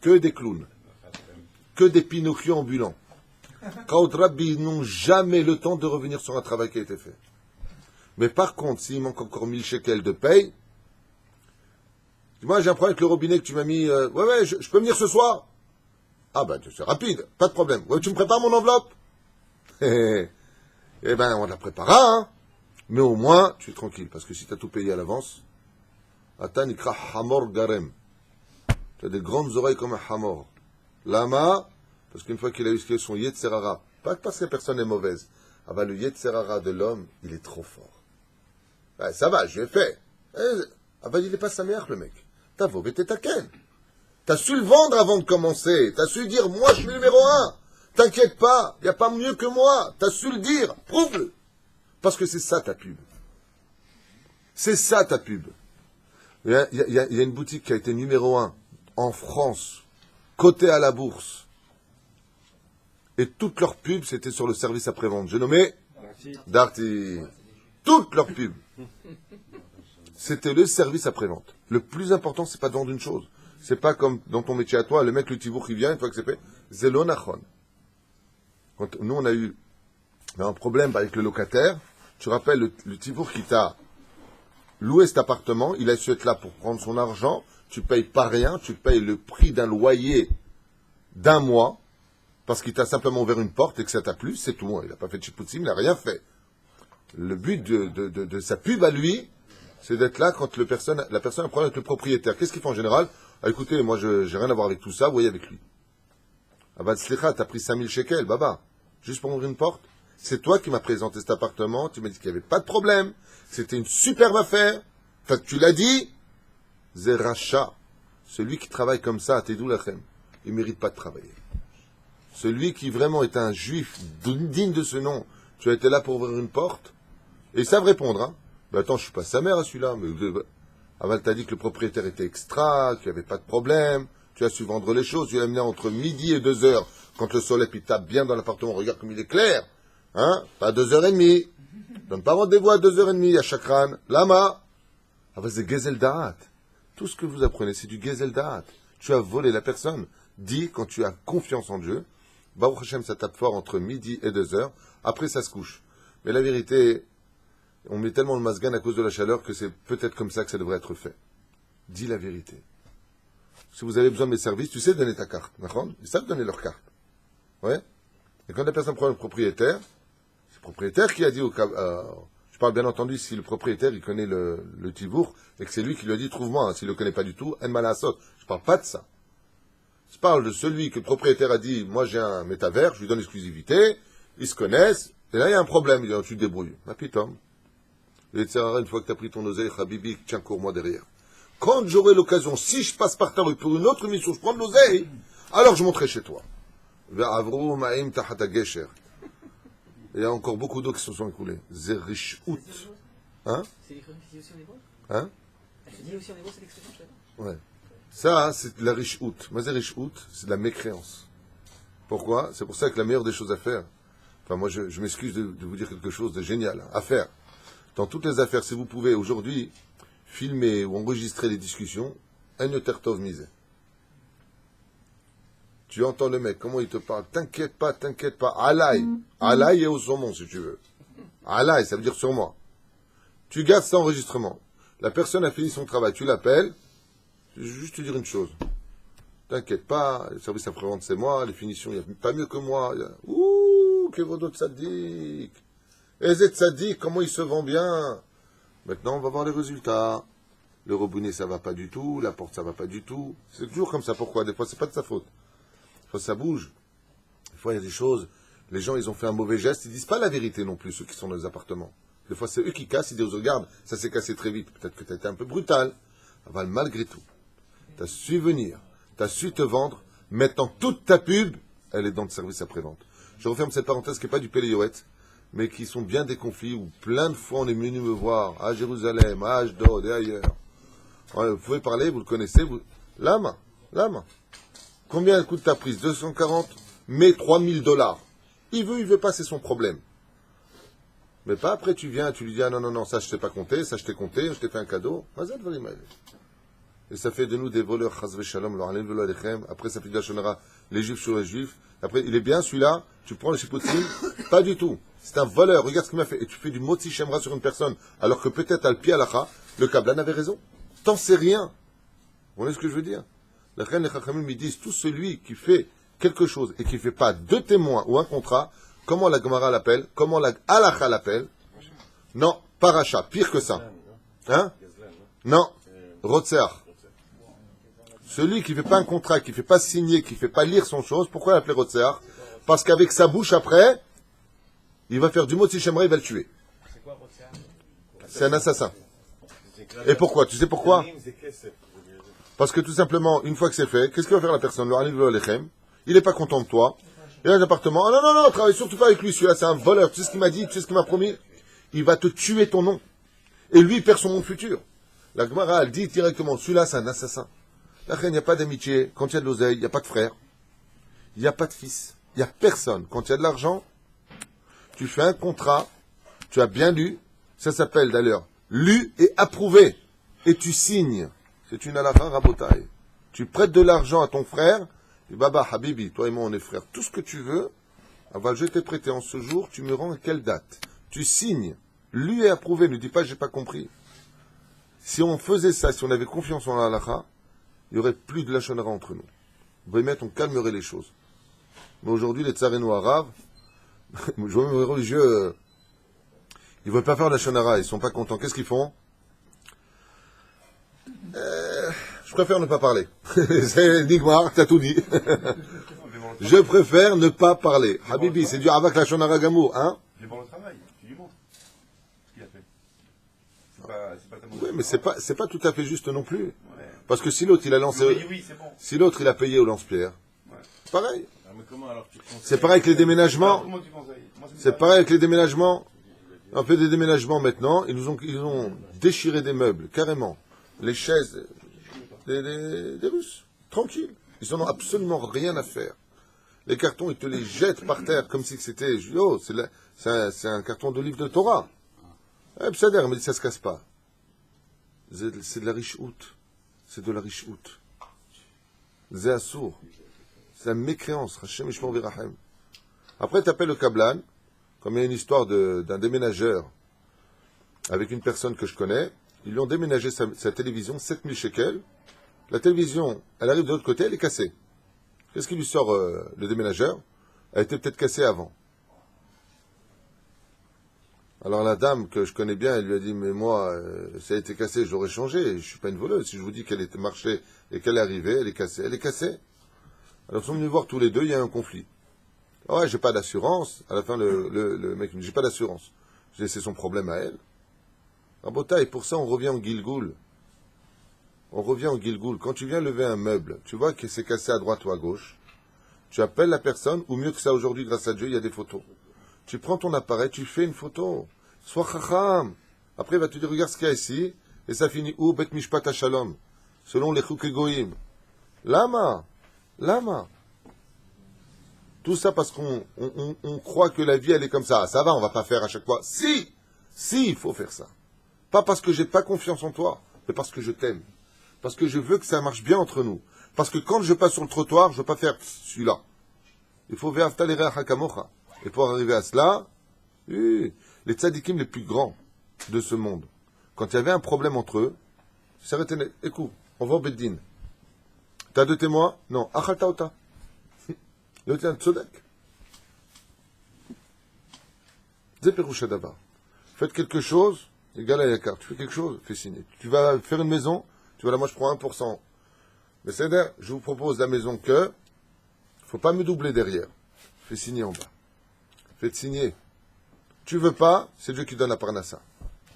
S1: Que des clowns. Que des Pinocchio ambulants. Quand Rabbi n'ont jamais le temps de revenir sur un travail qui a été fait. Mais par contre, s'il manque encore 1000 shekels de paye, moi j'ai un problème avec le robinet que tu m'as mis, je peux venir ce soir? Ah ben c'est rapide, pas de problème. Ouais, tu me prépares mon enveloppe? Eh ben on la préparera, hein. Mais au moins, tu es tranquille, parce que si tu as tout payé à l'avance, Atan ikra hamor garem. Tu as des grandes oreilles comme un hamor. Lama, parce qu'une fois qu'il a eu son Yetzerara, pas parce que la personne est mauvaise, ah ben le Yetzerara de l'homme, il est trop fort. Ben, ça va, je l'ai fait. Ah ben il n'est pas sa mère, le mec. T'as vaubé ta ken. T'as su le vendre avant de commencer. T'as su dire, moi je suis le numéro 1. T'inquiète pas, il n'y a pas mieux que moi. T'as su le dire, prouve-le. Parce que c'est ça ta pub. C'est ça ta pub. Il y a une boutique qui a été numéro 1 en France, cotée à la bourse. Et toutes leurs pubs, c'était sur le service après-vente. J'ai nommé Darty. Toutes leurs pubs. C'était le service après-vente. Le plus important, c'est pas de vendre une chose. C'est pas comme dans ton métier à toi, le mec, le tivour qui vient, une fois que c'est fait, Zelonachon. Quand nous, on a eu un problème avec le locataire, tu rappelles le tivour qui t'a louer cet appartement, il a su être là pour prendre son argent, tu payes pas rien, tu payes le prix d'un loyer d'un mois, parce qu'il t'a simplement ouvert une porte et que ça t'a plu, c'est tout. Il n'a pas fait de chipoutsim, il n'a rien fait. Le but de sa pub à lui, c'est d'être là quand la personne a un problème avec le propriétaire. Qu'est-ce qu'il fait en général? Ah, écoutez, moi, je n'ai rien à voir avec tout ça, vous voyez avec lui. Ah bah, Slicha, t'as pris 5000 shekels, baba, juste pour ouvrir une porte. C'est toi qui m'as présenté cet appartement, tu m'as dit qu'il n'y avait pas de problème, c'était une superbe affaire. Enfin, tu l'as dit. Zeracha, celui qui travaille comme ça, à Tedou Lachem, il ne mérite pas de travailler. Celui qui vraiment est un juif digne de ce nom, tu as été là pour ouvrir une porte, et ils savent répondre, hein. Ben attends, je suis pas sa mère à celui-là, mais Aval t'a dit que le propriétaire était extra, qu'il n'y avait pas de problème, tu as su vendre les choses, tu l'as amené entre midi et 2h, quand le soleil il tape bien dans l'appartement, regarde comme il est clair, hein, pas 2h30, donne pas rendez-vous à 2h30 à Chakran, Lama, Aval c'est Gezel Da'at, tout ce que vous apprenez c'est du Gezel Da'at, tu as volé la personne, dis quand tu as confiance en Dieu, Baruch Hashem ça tape fort entre midi et 2h, après ça se couche, mais la vérité, on met tellement le masgan à cause de la chaleur que c'est peut-être comme ça que ça devrait être fait. Dis la vérité. Si vous avez besoin de mes services, tu sais donner ta carte. Ils savent donner leur carte. Ouais. Et quand la personne prend le propriétaire, c'est le propriétaire qui a dit au cas. Je parle bien entendu si le propriétaire il connaît le tivour et que c'est lui qui lui a dit trouve-moi. S'il ne le connaît pas du tout, en malasot. Je parle pas de ça. Je parle de celui que le propriétaire a dit moi j'ai un métavers, je lui donne l'exclusivité, ils se connaissent, et là il y a un problème, il dit tu te débrouilles. Ma pitom. Et une fois que tu as pris ton oseille, Habibi, tiens, cours-moi derrière. Quand j'aurai l'occasion, si je passe par ta rue pour une autre mission, je prends de l'oseille, alors je monterai chez toi. Il y a encore beaucoup d'eau qui se sont écoulées. Zerish out. Hein?
S5: C'est l'écriture qui dit aussi en hébreu?
S1: Hein?
S5: Elle dit aussi en hébreu cette expression, je sais pas.
S1: Ouais. Ça, c'est de la riche out. Mais riche out, c'est de la mécréance. Pourquoi? C'est pour ça que la meilleure des choses à faire, enfin moi je m'excuse de vous dire quelque chose de génial, à faire. Dans toutes les affaires, si vous pouvez aujourd'hui filmer ou enregistrer les discussions, un tertov misé. Tu entends le mec, comment il te parle, t'inquiète pas, Alaï. Alaï est au saumon, si tu veux. Alaï, ça veut dire sur moi. Tu gardes cet enregistrement. La personne a fini son travail, tu l'appelles, je vais juste te dire une chose. T'inquiète pas, le service après-vente c'est moi, les finitions, il n'y a pas mieux que moi. Ouh, Kevodo Tzadik. Ezet Tzadik, comment il se vend bien. Maintenant, on va voir les résultats. Le robinet, ça va pas du tout. La porte, ça va pas du tout. C'est toujours comme ça. Pourquoi? Des fois, c'est pas de sa faute. Des fois, ça bouge. Des fois, il y a des choses. Les gens, ils ont fait un mauvais geste. Ils disent pas la vérité non plus, ceux qui sont dans les appartements. Des fois, c'est eux qui cassent. Ils disent, regarde, ça s'est cassé très vite. Peut-être que tu as été un peu brutal. Aval, malgré tout, tu as su venir. Tu as su te vendre. Maintenant, toute ta pub, elle est dans le service après-vente. Je referme cette parenthèse qui n'est pas du Péléoët, mais qui sont bien des conflits où plein de fois on est venu me voir à Jérusalem, à Ashdod et ailleurs. Ouais, vous pouvez parler, vous le connaissez, Lama. Combien coûte ta prise? 240, mais $3,000. Il veut pas, c'est son problème. Mais pas après tu viens, tu lui dis, ah non, ça je t'ai pas compté, ça je t'ai compté, je t'ai fait un cadeau. Et ça fait de nous des voleurs, chazve shalom, après ça fait de la shonara, les juifs sur les juifs. Après, il est bien celui-là, tu prends le chipotzim, pas du tout. C'est un voleur, regarde ce qu'il m'a fait. Et tu fais du motzi shemra sur une personne, alors que peut-être al pi alacha, le Kablan avait raison. T'en sais rien. Vous voyez ce que je veux dire? La reine et les chachamim me disent, tout celui qui fait quelque chose et qui ne fait pas deux témoins ou un contrat, comment la Gemara l'appelle? Comment la halacha l'appelle? Non, paracha, pire que ça. Hein? Non, rotzeach. Celui qui ne fait pas un contrat, qui ne fait pas signer, qui ne fait pas lire son chose, pourquoi l'appeler rotzeach? Parce qu'avec sa bouche après, il va faire du mot de Shemra, il va le tuer.
S2: C'est quoi, Rotsia?
S1: C'est un assassin. Et pourquoi? Tu sais pourquoi? Parce que tout simplement, une fois que c'est fait, qu'est-ce qu'il va faire la personne? Il n'est pas content de toi. Il a un appartement. Ah non, travaille surtout pas avec lui. Celui-là, c'est un voleur. Tu sais ce qu'il m'a dit? Tu sais ce qu'il m'a promis? Il va te tuer ton nom. Et lui, il perd son monde futur. La Gemara, elle dit directement, celui-là, c'est un assassin. Là, il n'y a pas d'amitié. Quand il y a de l'oseille, il n'y a pas de frère. Il n'y a pas de fils. Il n'y a personne. Quand il y a de l'argent, tu fais un contrat, tu as bien lu, ça s'appelle d'ailleurs lu et approuvé, et tu signes. C'est une halakha rabotaï. Tu prêtes de l'argent à ton frère, et baba, habibi, toi et moi on est frères, tout ce que tu veux, je t'ai prêté en ce jour, tu me rends à quelle date? Tu signes, lu et approuvé, ne dis pas j'ai pas compris. Si on faisait ça, si on avait confiance en la halakha, il n'y aurait plus de lachon hara entre nous. Bémet, on calmerait les choses. Mais aujourd'hui, les tsareno arabes, je vois mes religieux, ils ne veulent pas faire la lachon hara, ils ne sont pas contents. Qu'est-ce qu'ils font? Je préfère ne pas parler. C'est Nigmar, t'as tout dit. Je préfère ne pas parler. Habibi, c'est du avak lachon hara gamour, hein?
S4: Il est bon au travail, tu lui montres ce qu'il a fait. C'est pas ta
S1: Oui, mais c'est pas tout à fait juste non plus.
S4: Ouais.
S1: Parce que si l'autre, il a lancé,
S4: Oui, c'est bon.
S1: si l'autre, il a payé au lance-pierre,
S4: Ouais.
S1: c'est pareil.
S3: Ah, mais comment alors tu conseilles
S1: C'est pareil avec les déménagements.
S4: Comment tu conseilles? Moi, ça me
S1: C'est
S4: paraît-
S1: pareil avec les déménagements. On fait des déménagements maintenant. Ils ont déchiré des meubles, carrément. Les chaises, des Russes. Tranquille. Ils en ont absolument rien à faire. Les cartons, ils te les jettent par terre comme si c'était, oh, c'est un carton de livre de Torah. Psader, mais ça se casse pas. C'est de la riche out. C'est de la riche out. C'est assour. C'est la mécréance. Hashem Yishmor V'Rachem. Après, tu appelles le Kablan, comme il y a une histoire d'un déménageur avec une personne que je connais. Ils lui ont déménagé sa télévision, 7000 shekels. La télévision, elle arrive de l'autre côté, elle est cassée. Qu'est-ce qui lui sort le déménageur? Elle était peut-être cassée avant. Alors la dame que je connais bien, elle lui a dit, mais moi, ça a été cassé, je l'aurais changé. Je suis pas une voleuse. Si je vous dis qu'elle était marchée et qu'elle est arrivée, elle est cassée. Elle est cassée. Alors ils sont venus voir tous les deux, il y a un conflit. Ah ouais, j'ai pas d'assurance. À la fin, le mec me dit, j'ai pas d'assurance. J'ai laissé son problème à elle. Rabota, et pour ça, on revient en Gilgoul. On revient en Gilgoul. Quand tu viens lever un meuble, tu vois que c'est cassé à droite ou à gauche. Tu appelles la personne, ou mieux que ça aujourd'hui, grâce à Dieu, il y a des photos. Tu prends ton appareil, tu fais une photo. Sois chacham. Après, il va te dire, regarde ce qu'il y a ici, et ça finit où? Bet mishpat shalom. Selon les chuk egoïm. Lama. Tout ça parce qu'on croit que la vie, elle est comme ça. Ça va, on va pas faire à chaque fois. Si, il faut faire ça. Pas parce que j'ai pas confiance en toi, mais parce que je t'aime. Parce que je veux que ça marche bien entre nous. Parce que quand je passe sur le trottoir, je veux pas faire celui-là. Il faut ve'afta l'ereach kamocha. Et pour arriver à cela, les tzadikim les plus grands de ce monde, quand il y avait un problème entre eux, ils s'arrêtaient net. Écoute, on va au Beddin. T'as deux témoins? Non. Achalta ota. Le tien, tzodek. Zeperusha davar. Faites quelque chose, égal à Yakar. Tu fais quelque chose, fais signer. Tu vas faire une maison, tu vois là, moi je prends 1%. Mais c'est-à-dire, je vous propose la maison que, faut pas me doubler derrière. Fais signer en bas. Faites signer. Tu veux pas, c'est Dieu qui donne la parnassa.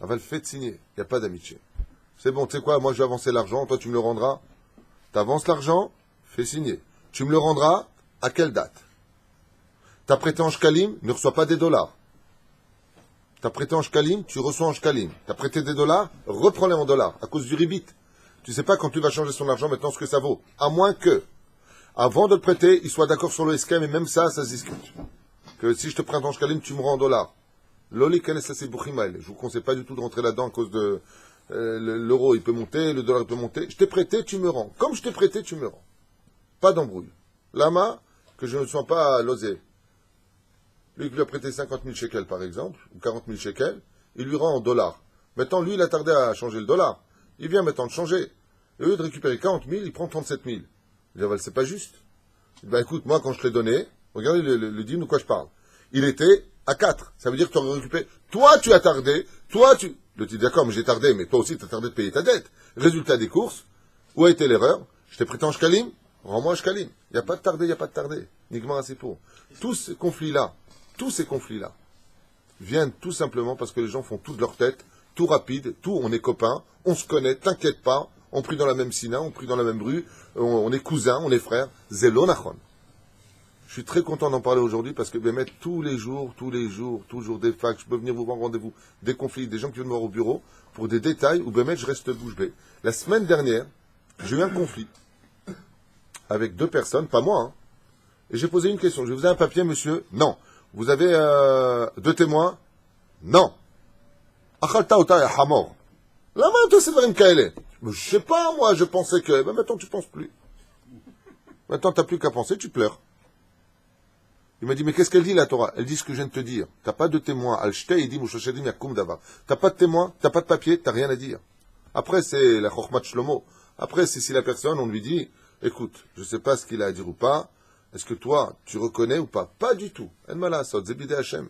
S1: Aval, faites signer. Il n'y a pas d'amitié. C'est bon, tu sais quoi, moi je vais avancer l'argent, toi tu me le rendras. Tu avances l'argent, fais signer. Tu me le rendras, à quelle date? T'as prêté en shkalim, ne reçois pas des dollars. T'as prêté en shkalim, tu reçois en shkalim. T'as prêté des dollars, reprends-les en dollars, à cause du ribit. Tu sais pas quand tu vas changer son argent maintenant ce que ça vaut. À moins que, avant de le prêter, il soit d'accord sur le esquem, et même ça se discute. Que si je te prête en shkalim, tu me rends en dollars. Loli kenes la sebuchimail. Je vous conseille pas du tout de rentrer là-dedans à cause de l'euro, il peut monter, le dollar il peut monter. Je t'ai prêté, tu me rends. Comme je t'ai prêté, tu me rends. Pas d'embrouille. Lama, que je ne sens pas l'oser. Lui qui lui a prêté 50 000 shekels, par exemple, ou 40 000 shekels, il lui rend en dollars. Maintenant, lui, il a tardé à changer le dollar. Il vient maintenant de changer. Et au lieu de récupérer 40 000, il prend 37 000. Il dit, c'est pas juste. Il dit, écoute, moi, quand je te l'ai donné, regardez le dîme de quoi je parle. Il était à 4. Ça veut dire que tu aurais récupéré. Toi, tu as tardé. Le dit, d'accord, mais j'ai tardé, mais toi aussi, tu as tardé de payer ta dette. Résultat des courses. Où a été l'erreur? Je t'ai prêté en shkalim. Rends-moi un shkalim. Il n'y a pas de tardé, Uniquement assez pour. Tous ces conflits-là, viennent tout simplement parce que les gens font tout de leur tête, tout rapide, tout, on est copains, on se connaît, t'inquiète pas, on prie dans la même sina, on prie dans la même rue, on est cousins, on est frères. Zelonachon. Je suis très content d'en parler aujourd'hui parce que Bémet, tous les jours, toujours des facs, je peux venir vous voir rendez-vous, des conflits, des gens qui viennent me voir au bureau, pour des détails où Bémet, je reste bouche bée. La semaine dernière, j'ai eu un conflit avec deux personnes, pas moi, hein, et j'ai posé une question. Je vous ai un papier, monsieur? Non. Vous avez deux témoins? Non. Achalta ota ya hamor. La main, toi, c'est vrai, Mkaele. Je sais pas, moi, je pensais que. Ben, maintenant, tu penses plus. Maintenant, t'as plus qu'à penser, tu pleures. Il m'a dit, mais qu'est-ce qu'elle dit, la Torah? Elle dit ce que je viens de te dire. T'as pas de témoin. Al-Shtei, il dit, Mouchashedim, Yakum Davar. T'as pas de témoin, t'as pas de papier, t'as rien à dire. Après, c'est la Chokhmat Shlomo. Après, c'est si la personne, on lui dit, écoute, je ne sais pas ce qu'il a à dire ou pas, est-ce que toi, tu reconnais ou pas? Pas du tout. En malasot, zebide Hachem.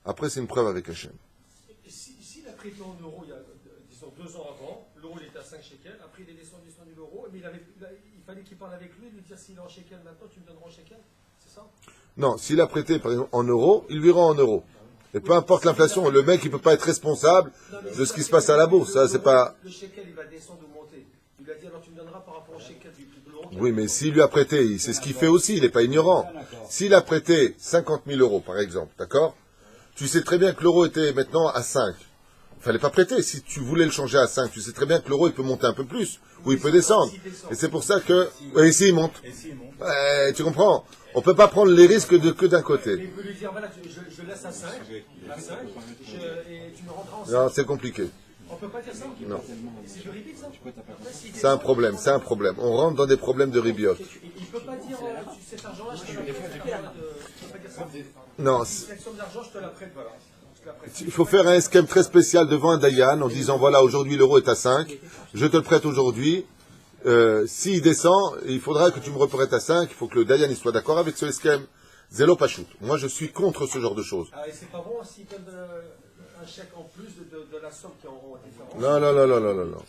S1: Après, c'est une preuve avec Hachem.
S6: S'il a prêté en euros, il y a, disons, 2 ans avant, l'euro il était à 5 shekels, après il est descendu l'euro, mais il fallait qu'il parle avec lui, lui dire s'il est en shekel maintenant, tu me donneras en shekel, c'est ça?
S1: Non, s'il a prêté, par exemple, en euros, il lui rend en euros. Et peu importe l'inflation, le mec, il peut pas être responsable de ce qui se passe à la bourse. Ça, c'est pas...
S6: Le shekel, il va descendre ou monter. Il a dit, alors tu me donneras par rapport au shekel du l'euro.
S1: Oui, mais s'il lui a prêté, c'est ce qu'il fait aussi, il n'est pas ignorant. S'il a prêté 50 000 euros, par exemple, d'accord? Tu sais très bien que l'euro était maintenant à 5. Il fallait pas prêter. Si tu voulais le changer à 5, tu sais très bien que l'euro, il peut monter un peu plus, ou il peut descendre. Et c'est pour ça que... Et ici, il monte. Tu comprends? On peut pas prendre les risques que d'un côté.
S6: Il peut lui dire, voilà, je laisse à 5, et tu me rendras en 5.
S1: Non, c'est compliqué.
S6: On peut pas dire ça?
S1: Non.
S6: C'est du ribit, ça?
S1: C'est un problème, c'est un problème. On rentre dans des problèmes de ribiot.
S6: Il peut pas dire, cet argent-là, je te la prête. Il peut pas dire ça.
S1: Non,
S6: Cette somme d'argent, je te la prête, voilà. Je te la prête.
S1: il faut faire un schème très spécial devant un Dayan en disant, voilà, aujourd'hui l'euro est à 5, je te le prête aujourd'hui. S'il descend, il faudra que tu me reprêtes à 5, il faut que le Dayan il soit d'accord avec ce schème. Zélo Pachout. Moi, je suis contre ce genre de choses.
S6: Ah, et c'est pas bon s'il donne un chèque en plus de la somme qui est en différence?
S1: Non, non, non, non, non, non, non.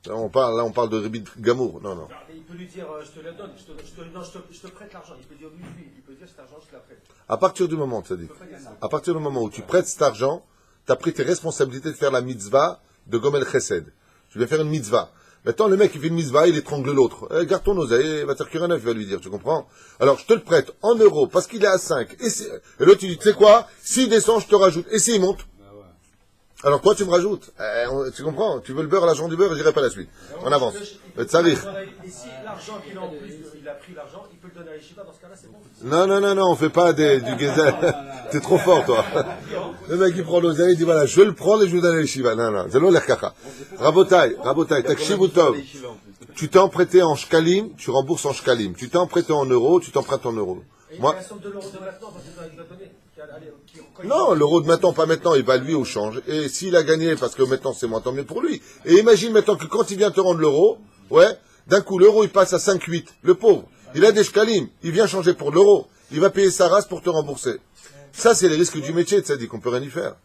S1: Là, on parle de ribit gamour. Non, non.
S6: Il peut lui dire, je te la donne, je te prête l'argent. Il peut dire oui, il peut dire cet argent, je te la prête.
S1: À partir du moment, ça dit,
S6: Il peut pas dire ça.
S1: à partir du moment où tu prêtes cet argent, tu as pris tes responsabilités de faire la mitzvah de Gomel Chesed. Tu viens faire une mitzvah. Maintenant, le mec, il fait une mitzvah, il étrangle l'autre. Garde ton oseille, va te faire un œuf, il va lui dire, tu comprends? Alors, je te le prête en euros, parce qu'il est à 5. Et l'autre, il dit, tu sais quoi? S'il descend, je te rajoute. Et s'il monte? Alors, toi, tu me rajoutes. Tu comprends? Tu veux le beurre à l'argent du beurre, et j'irai pas la suite. On avance. Ça
S6: Et si l'argent qu'il a en plus, il a pris l'argent, il peut le donner à Yeshiva, dans ce cas-là, c'est bon?
S1: Non, non, non, non, on fait pas du gezel. T'es trop fort, toi. Le mec, il prend l'oseille, il dit, voilà, je vais le prendre et je vais le donner à Yeshiva. Non, non, c'est l'eau l'erkacha. Rabotai, takshivu tov. Tu t'es emprêté en shkalim, tu rembourses en shkalim. Tu t'es emprêté en euros, tu t'emprêtes en euros.
S6: Et
S1: Moi,
S6: la somme de l'euro de maintenant, parce qu'il va donner.
S1: non, l'euro de maintenant, pas maintenant, il va lui au change. Et s'il a gagné, parce que maintenant c'est moins, tant mieux pour lui. Et imagine maintenant que quand il vient te rendre l'euro, ouais, d'un coup l'euro il passe à 5,8. Le pauvre, il a des shkalim, il vient changer pour l'euro. Il va payer sa race pour te rembourser. Ça, c'est les risques du métier, ça dit qu'on peut rien y faire.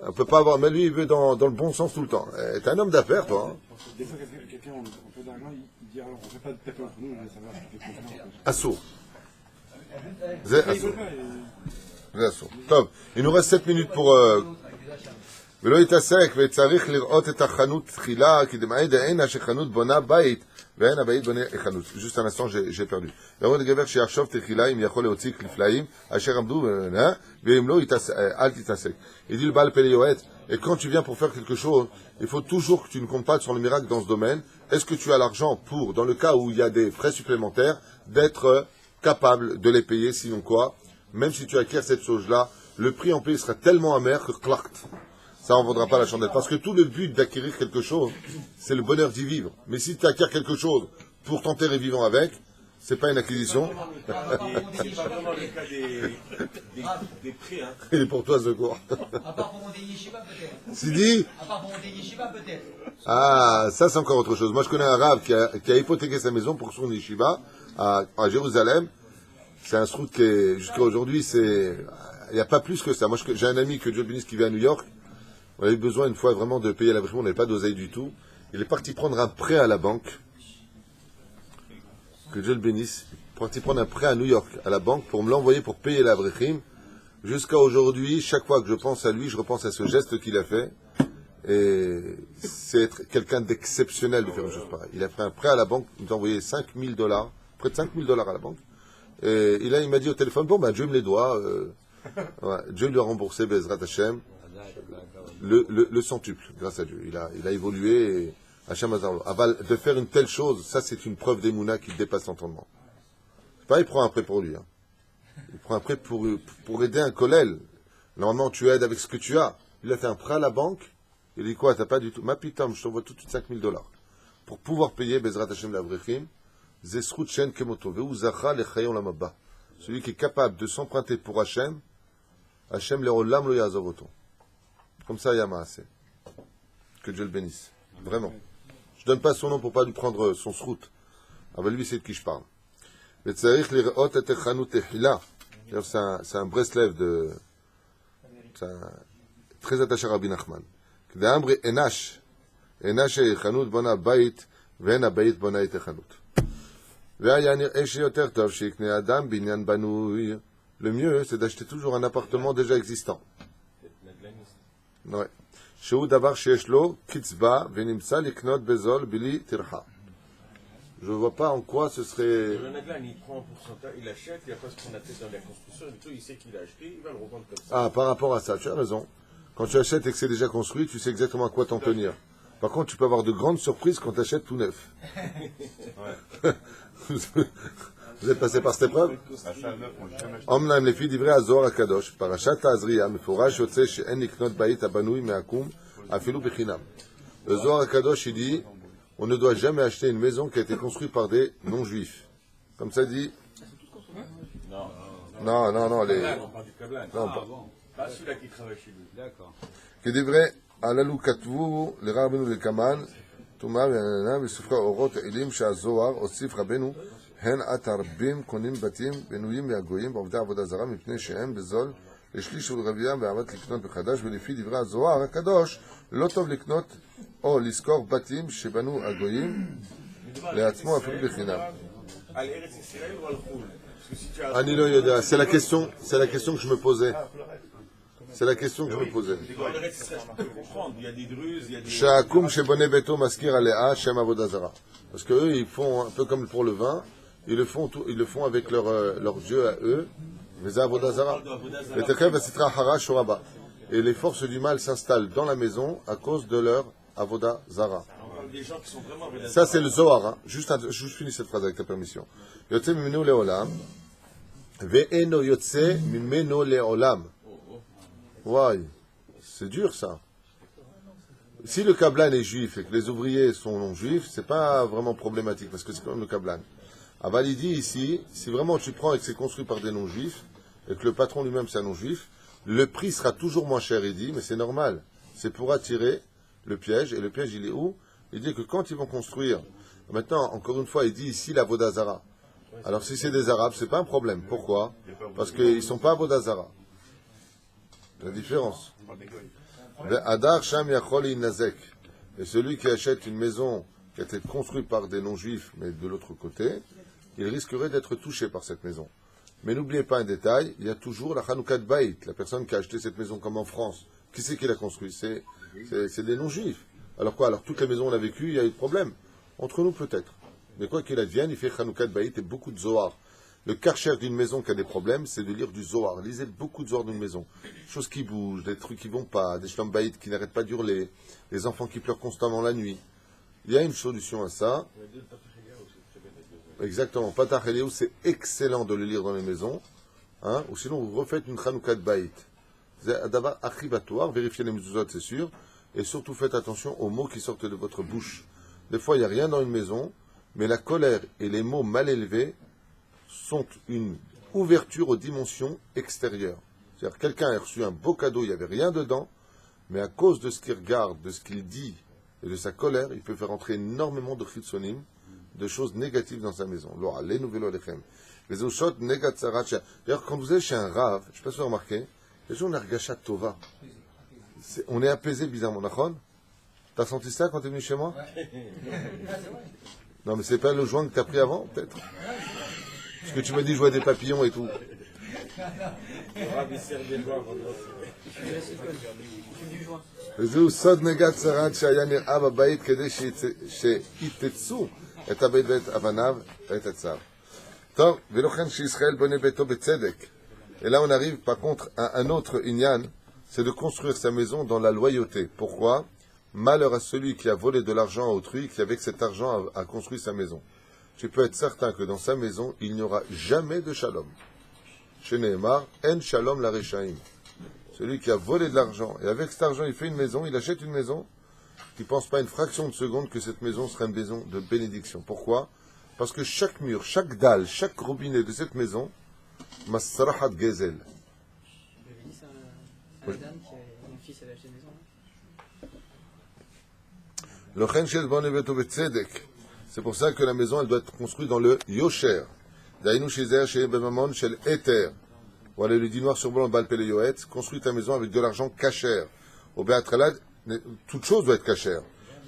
S1: On peut pas avoir, mais lui, il veut dans le bon sens tout le temps. T'es un homme d'affaires, toi. Hein.
S7: Des fois, quelqu'un, on fait d'argent, il dit alors, on ne fait pas de tapis entre nous, je veux savoir si tu fais confiance.
S1: Assourd. C'est assourd. C'est assourd. Top. Il nous reste 7 minutes pour... ולא יתעסק, וצריך לראות את החנות תחילה, כי דמעי דאינה שחנות בונה בית, ואין הבית בונה חנות. juste un instant, j'ai perdu. לראות לגבר שיחשוב תחילה אם יכול להוציא כנפלאים, אשר עמדו, ואם לא, אל תתעסק. Il dit le Baal Pele Yoet, et quand tu viens pour faire quelque chose, il faut toujours que tu ne comptes pas sur le miracle dans ce domaine. Est-ce que tu as l'argent pour, dans le cas où il y a des frais supplémentaires, d'être capable de les payer, sinon quoi? Même si tu acquiers cette chose-là, le prix en paye sera tellement amer que clact. Ça en vaudra pas la chandelle. Parce que tout le but d'acquérir quelque chose, c'est le bonheur d'y vivre. Mais si tu acquiers quelque chose pour t'enterrer vivant avec, c'est pas une acquisition.
S4: C'est pas vraiment le cas des prêts, hein.
S1: Il est pour toi, secours.
S2: À part pour monter Yeshiva, peut-être.
S1: Sidi?
S2: À part pour monter Yeshiva, peut-être.
S1: Ah, ça c'est encore autre chose. Moi je connais un rave qui a hypothéqué sa maison pour son yeshiva à Jérusalem. C'est un srout qui est, jusqu'à aujourd'hui, il n'y a pas plus que ça. Moi j'ai un ami que Dieu bénisse qui vit à New York. On avait besoin une fois vraiment de payer la prime, on n'avait pas d'oseille du tout. Il est parti prendre un prêt à la banque. Que Dieu le bénisse. Il est parti prendre un prêt à New York, à la banque, pour me l'envoyer pour payer la brechim. Jusqu'à aujourd'hui, chaque fois que je pense à lui, je repense à ce geste qu'il a fait. Et c'est être quelqu'un d'exceptionnel de faire une chose pareille. Il a fait un prêt à la banque, il nous a envoyé $5,000, près de $5,000 à la banque. Et là, il m'a dit au téléphone, bon, Dieu me les doit. Ouais, Dieu lui a remboursé, Bezrat Hashem, le centuple, grâce à Dieu. Il a évolué, et Hashem Azarlo. Aval, de faire une telle chose, ça c'est une preuve d'Emouna qui dépasse l'entendement. C'est pas, il prend un prêt pour lui. Hein. Il prend un prêt pour aider un kollel. Normalement, tu aides avec ce que tu as. Il a fait un prêt à la banque. Il dit quoi, t'as pas du tout. Ma pitam, je t'envoie tout de suite $5,000. Pour pouvoir payer Bezrat Hashem l'Avrechim, Zesrut Shen Kemoto, Veuzacha Lechayon Lamabba. Celui qui est capable de s'emprunter pour Hashem, Hashem le Olam lo Yazavoto. Comme ça, Yamaase. Que Dieu le bénisse. Vraiment. Je donne pas son nom pour pas lui prendre son srout. Ah ben lui, c'est de qui je parle. C'est un Breslev de... C'est très attaché à Rabbi Nachman. Enash חנות בונה בית ואין הבית בונה את החנות. והיה נראה שיותר טוב שיקנה אדם בניין בנוי. Le mieux, c'est d'acheter toujours un appartement déjà existant. Ouais. שהוא דבר שיש לו קצבה ונמצא לקנות בזול בלי טרחה. Je vois pas en quoi ce serait...
S8: Le Naglan, il prend un pourcentage, il achète, il n'y a pas ce qu'on a fait dans la construction, du tout, il sait qu'il a acheté, il va le revendre comme ça.
S1: Ah, par rapport à ça, tu as raison. Quand tu achètes et que c'est déjà construit, tu sais exactement à quoi t'en tenir. Par contre, tu peux avoir de grandes surprises quand tu achètes tout neuf. Vous êtes passé par cette épreuve? Omnam les filles d'ivrei Azor Akadosh, Parashat Azriya, Meforash Yotze she'en liknot bayit abanui me'akum, afilu bechinam. Le Zohar Akadosh, il dit, on ne doit jamais acheter une maison qui a été construite par des non-juifs. Comme ça dit. Non, les.
S8: On parle du Kablan. Pas celui-là qui travaille chez lui. D'accord.
S1: כדברי הללו כתבו לרבנו לקמן, תומה ועננה בספרי אורות העילים שהזוהר הוסיף רבנו, הן עתה רבים קונים בתים בנויים מהגויים בעובדי עבודה זרה מפני שהם בזול לשליש ולרביע ואהבת לקנות מחדש, ולפי דברי הזוהר הקדוש לא טוב לקנות או לשכור בתים שבנו הגויים לעצמו אפילו בחינם.
S8: על ארץ ישראל או על חו"ל?
S1: אני לא יודע, c'est la question que je me posais. C'est la question que je me posais. Sha'akum shebone beto maskir alea shem avodah zara. Parce que eux, ils font un peu comme pour le vin, ils le font avec leur dieu à eux, les avodah zara. Et les forces du mal s'installent dans la maison à cause de leur avodah zara. Ça, c'est le Zohar. Hein. Juste finis cette phrase avec ta permission. Yotze mimenu leolam, ve'eno yotze mimenu leolam. Ouais, c'est dur ça. Si le Kablan est juif et que les ouvriers sont non-juifs, c'est pas vraiment problématique parce que c'est quand même le Kablan. Aval il dit ici, si vraiment tu prends et que c'est construit par des non-juifs et que le patron lui-même c'est un non-juif, le prix sera toujours moins cher, il dit, mais c'est normal. C'est pour attirer le piège. Et le piège, il est où? Il dit que quand ils vont construire, maintenant, encore une fois, il dit ici la Vodazara. Alors si c'est des Arabes, c'est pas un problème. Pourquoi? Parce qu'ils sont pas Vodazara. La différence. Adar Sham Yachol Inazek. Et celui qui achète une maison qui a été construite par des non-juifs, mais de l'autre côté, il risquerait d'être touché par cette maison. Mais n'oubliez pas un détail, il y a toujours la Hanoukat Bait, la personne qui a acheté cette maison comme en France. Qui c'est qui l'a construite? C'est des non-juifs. Alors quoi? Alors toutes les maisons où on a vécu, il y a eu de problèmes. Entre nous peut-être. Mais quoi qu'il advienne, il fait Hanoukat Bait et beaucoup de Zohar. Le karcher d'une maison qui a des problèmes, c'est de lire du Zohar. Lisez beaucoup de Zohar d'une maison. Choses qui bougent, des trucs qui vont pas, des shlambaïtes qui n'arrêtent pas d'hurler, des enfants qui pleurent constamment la nuit. Il y a une solution à ça. Exactement. Patach Eliyahu, c'est excellent de le lire dans les maisons. Hein? Ou sinon, vous refaites une Chanoukat Baït. C'est d'abord achibatoire, vérifiez les mezuzot, c'est sûr. Et surtout, faites attention aux mots qui sortent de votre bouche. Des fois, il n'y a rien dans une maison, mais la colère et les mots mal élevés sont une ouverture aux dimensions extérieures. C'est-à-dire quelqu'un a reçu un beau cadeau, il n'y avait rien dedans, mais à cause de ce qu'il regarde, de ce qu'il dit et de sa colère, il peut faire entrer énormément de chitsonim, de choses négatives dans sa maison. D'ailleurs, quand vous êtes chez un rave, je ne sais pas si vous avez remarqué, les gens ont l'ergashat tova. On est apaisé bizarrement. T'as senti ça quand tu es venu chez moi? Non, mais c'est pas le joint que tu as pris avant, peut-être? Parce que tu m'as dit je vois des papillons et tout. וזהו סוד נגת שרד שהיה נראה בבית כדי שיתצו את הבית ואת אבניו ואת הצו. טוב, ולא כן שישראל בונה ביתו בצדק. Et là on arrive par contre à un autre inyan, c'est de construire sa maison dans la loyauté. Pourquoi? Malheur à celui qui a volé de l'argent à autrui, qui avec cet argent a construit sa maison. Tu peux être certain que dans sa maison, il n'y aura jamais de shalom. Chez Nehemar, en shalom la rechaim. Celui qui a volé de l'argent, et avec cet argent, il fait une maison, il achète une maison, qui ne pense pas une fraction de seconde que cette maison sera une maison de bénédiction. Pourquoi? Parce que chaque mur, chaque dalle, chaque robinet de cette maison, masrahat gezel.
S5: Vous avez dit ça à la dame qui a mon fils avait acheté une maison.
S1: C'est pour ça que la maison, elle doit être construite dans le yosher. Voilà, le dit noir sur blanc, Baal Pele Yoetz, construis ta maison avec de l'argent kasher. Au Béatralad, toute chose doit être kasher.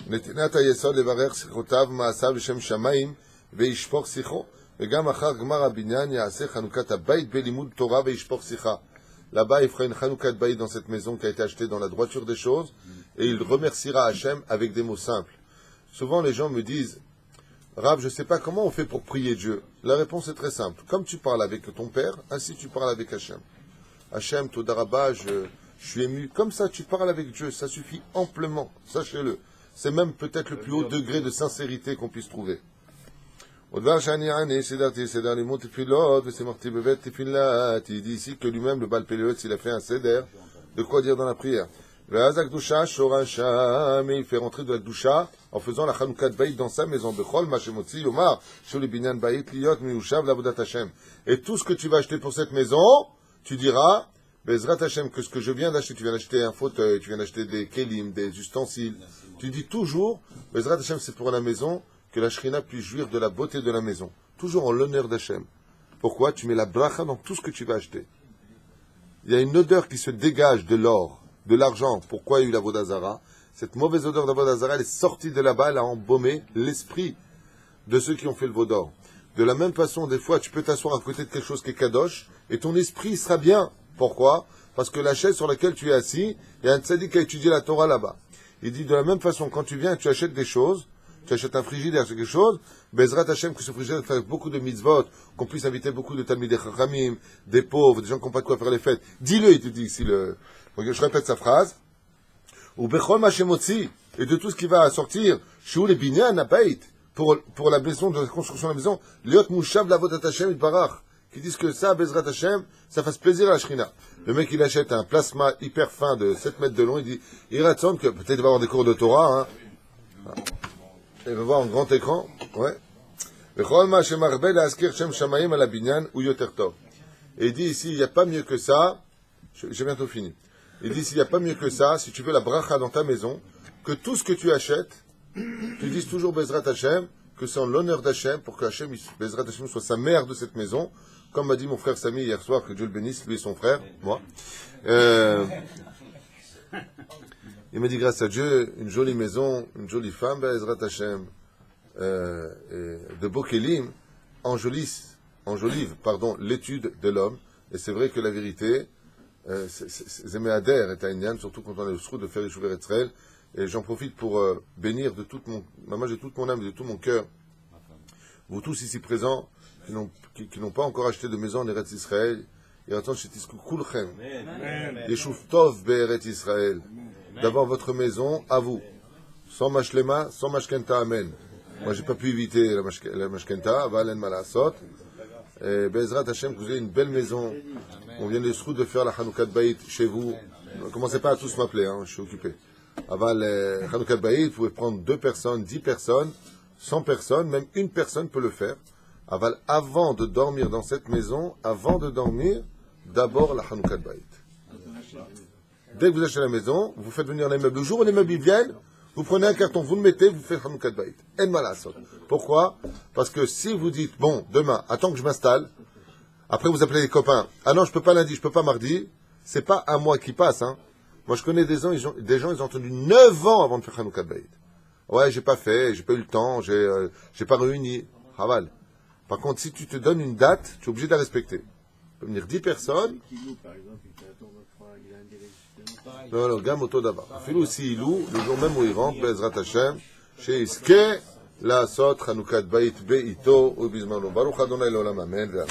S1: נתינת היסוד לברך שיחותיו מעשיו לשם שמיים וישפוך שיחו וגם אחר גמר הבניין יעשה חנוכת הבית בלימוד תורה וישפוך שיחה. Là-bas, il fera une Hanoukat Baït dans cette maison qui a été achetée dans la droiture des choses et il remerciera Hachem avec des mots simples. Souvent, les gens me disent Rav, je ne sais pas comment on fait pour prier Dieu. La réponse est très simple. Comme tu parles avec ton père, ainsi tu parles avec Hachem. Hachem, Todarabah, je suis ému. Comme ça, tu parles avec Dieu. Ça suffit amplement. Sachez-le. C'est même peut-être le plus haut degré de sincérité qu'on puisse trouver. Il dit ici que lui-même, le Baal Pele Yoetz, il a fait un seder. De quoi dire dans la prière. Et il fait rentrer de la Gdusha en faisant la Hanoukat Baït dans sa maison. Et tout ce que tu vas acheter pour cette maison, tu diras, Bezrat Hashem, que ce que je viens d'acheter, tu viens d'acheter un fauteuil, tu viens d'acheter des kelim, des ustensiles. Tu dis toujours, Bezrat Hashem, c'est pour la maison, que la Shrina puisse jouir de la beauté de la maison. Toujours en l'honneur d'Hachem. Pourquoi? Tu mets la bracha dans tout ce que tu vas acheter. Il y a une odeur qui se dégage de l'or, de l'argent. Pourquoi il y a eu la Vodazara? Cette mauvaise odeur de la Vodazara, elle est sortie de là-bas, elle a embaumé l'esprit de ceux qui ont fait le Vaudor. De la même façon, des fois, tu peux t'asseoir à côté de quelque chose qui est kadosh, et ton esprit sera bien. Pourquoi? Parce que la chaise sur laquelle tu es assis, il y a un tzaddik qui a étudié la Torah là-bas. Il dit de la même façon, quand tu viens et tu achètes des choses, tu achètes un frigidaire, c'est quelque chose, Bezrat Hashem, que ce frigidaire fasse beaucoup de mitzvot, qu'on puisse inviter beaucoup de talmidei chachamim, des pauvres, des gens qui n'ont pas de quoi faire les fêtes. Dis-le, il te dit ici le... Donc, je répète sa phrase. Ou bechol machemotzi, et de tout ce qui va sortir, shu le binyan abayit, pour la maison, de la construction de la maison, liot mushav lavodat Hashem itbarach, qui disent que ça, Bezrat Hashem, ça fasse plaisir à la Shrina. Le mec, il achète un plasma hyper fin de 7 mètres de long, il dit, il raconte que peut-être il va avoir des cours de Torah, hein. Il va voir en grand écran, ouais. Et il dit ici, il n'y a pas mieux que ça, j'ai bientôt fini. Il dit, s'il n'y a pas mieux que ça, si tu veux la bracha dans ta maison, que tout ce que tu achètes, tu dises toujours Bezrat Hashem, que c'est en l'honneur d'Hachem, pour que Hachem, Bezrat Hashem, soit sa mère de cette maison, comme m'a dit mon frère Samy hier soir, que Dieu le bénisse, lui et son frère, moi. Il m'a dit, grâce à Dieu, une jolie maison, une jolie femme, Bezrat Hashem, de beaux kelim, enjolivent, l'étude de l'homme. Et c'est vrai que la vérité, Zemeader est un surtout quand on est au sroud de faire les chouver Israël. Et j'en profite pour bénir de toute mon âme et de tout mon cœur, vous tous ici présents, qui n'ont pas encore acheté de maison en Eretz Israël, et attendent chez Tiskou Kulchem, Yeshuv Tov Be'Eretz Israël, d'avoir votre maison à vous, sans mashlema, sans mashkenta, amen. Moi, j'ai pas pu éviter la mashkenta, valen malasot. Et Bezrat Hashem, que vous ayez une belle maison. On vient de faire la Hanoukat Baït chez vous. Ne commencez pas à tous m'appeler, hein, je suis occupé. Aval Hanoukat Baït, vous pouvez prendre 2 personnes, 10 personnes, 100 personnes, même une personne peut le faire. Aval, avant de dormir dans cette maison, avant de dormir, d'abord la Hanoukat Baït. Dès que vous achetez la maison, vous faites venir les meubles. Le jour où les meubles viennent, vous prenez un carton, vous le mettez, vous faites Hanoukat Baït. En malasot. Pourquoi? Parce que si vous dites, bon, demain, attends que je m'installe, après vous appelez les copains, ah non, je peux pas lundi, je peux pas mardi, c'est pas un mois qui passe, hein. Moi, je connais des gens, ils ont attendu 9 ans avant de faire Hanoukat Baït. Ouais, j'ai pas fait, j'ai pas eu le temps, j'ai pas réuni. Haval. Par contre, si tu te donnes une date, tu es obligé de la respecter. Il peut venir 10 personnes. Non, non, gamme auto d'abord. Filou aussi, il loue, le jour même où il rentre, Bezrat Hashem, chez Iske, la sot, Hanoukat Baït, Beito, ou Bismano. Baruch Adonai l'olam, amen, amen.